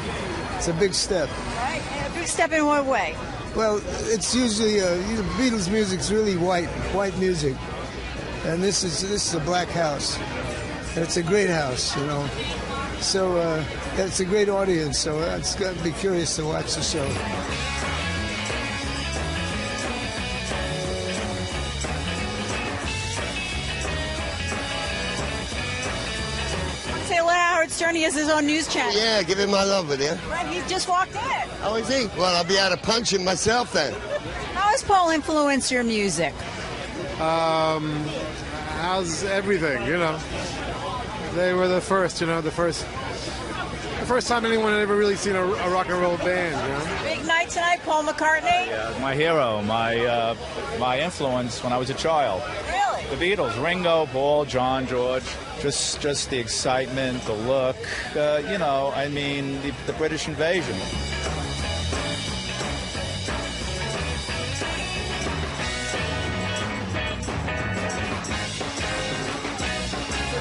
It's a big step. Right? A big step in what way? Well, it's usually Beatles music's really white music, and this is a black house, and it's a great house, So it's a great audience. So it's got to be curious to watch the show. Say hello to Howard Stern. He has his own news channel. Yeah, give him my love, will you? Right, he just walked in. Oh, is he? Well, I'll be able to punch him myself then. How has Paul influenced your music? How's everything, They were the first, the first time anyone had ever really seen a rock and roll band, Big night tonight, Paul McCartney. Yeah, my hero, my influence when I was a child. Really? The Beatles, Ringo, Paul, John, George. Just the excitement, the look, the British invasion.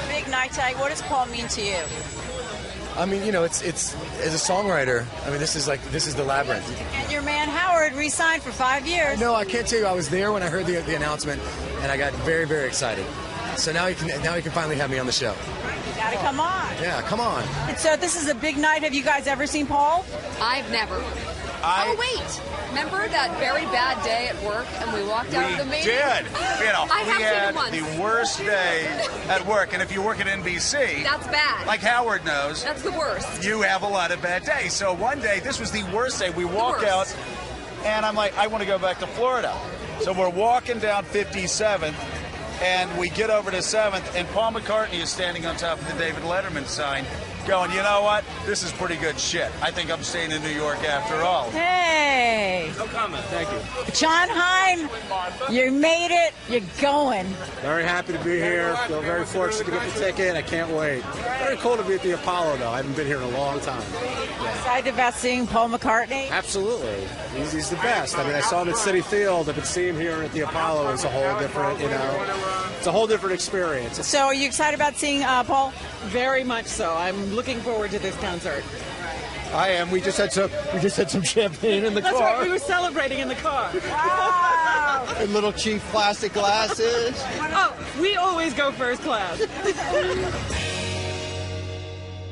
Big night tonight. What does Paul mean to you? I mean, it's as a songwriter. I mean, this is the labyrinth. And your man Howard re-signed for 5 years. No, I can't tell you. I was there when I heard the announcement, and I got very, very excited. So now he can finally have me on the show. You gotta come on. Yeah, come on. And so this is a big night. Have you guys ever seen Paul? I've never. Oh wait! Remember that very bad day at work, and we walked out of the meeting? We did. I have seen him once. The worst day at work, and if you work at NBC, that's bad. Like Howard knows, that's the worst. You have a lot of bad days. So one day, this was the worst day. We walk out, and I'm like, I want to go back to Florida. So we're walking down 57th. And we get over to 7th, and Paul McCartney is standing on top of the David Letterman sign going, you know what? This is pretty good shit. I think I'm staying in New York after all. Hey. No comment. Thank you. John Hine, you made it. You're going. Very happy to be here. Feel very fortunate to get the ticket. I can't wait. Very cool to be at the Apollo, though. I haven't been here in a long time. Excited about seeing Paul McCartney? Absolutely. He's the best. I mean, I saw him at Citi Field. But seeing him here at the Apollo is a whole different, It's a whole different experience. So are you excited about seeing Paul? Very much so. I'm looking forward to this concert. I am. We just had some champagne in the That's car. right. We were celebrating in the car. Wow. And little cheap plastic glasses. Oh, we always go first class.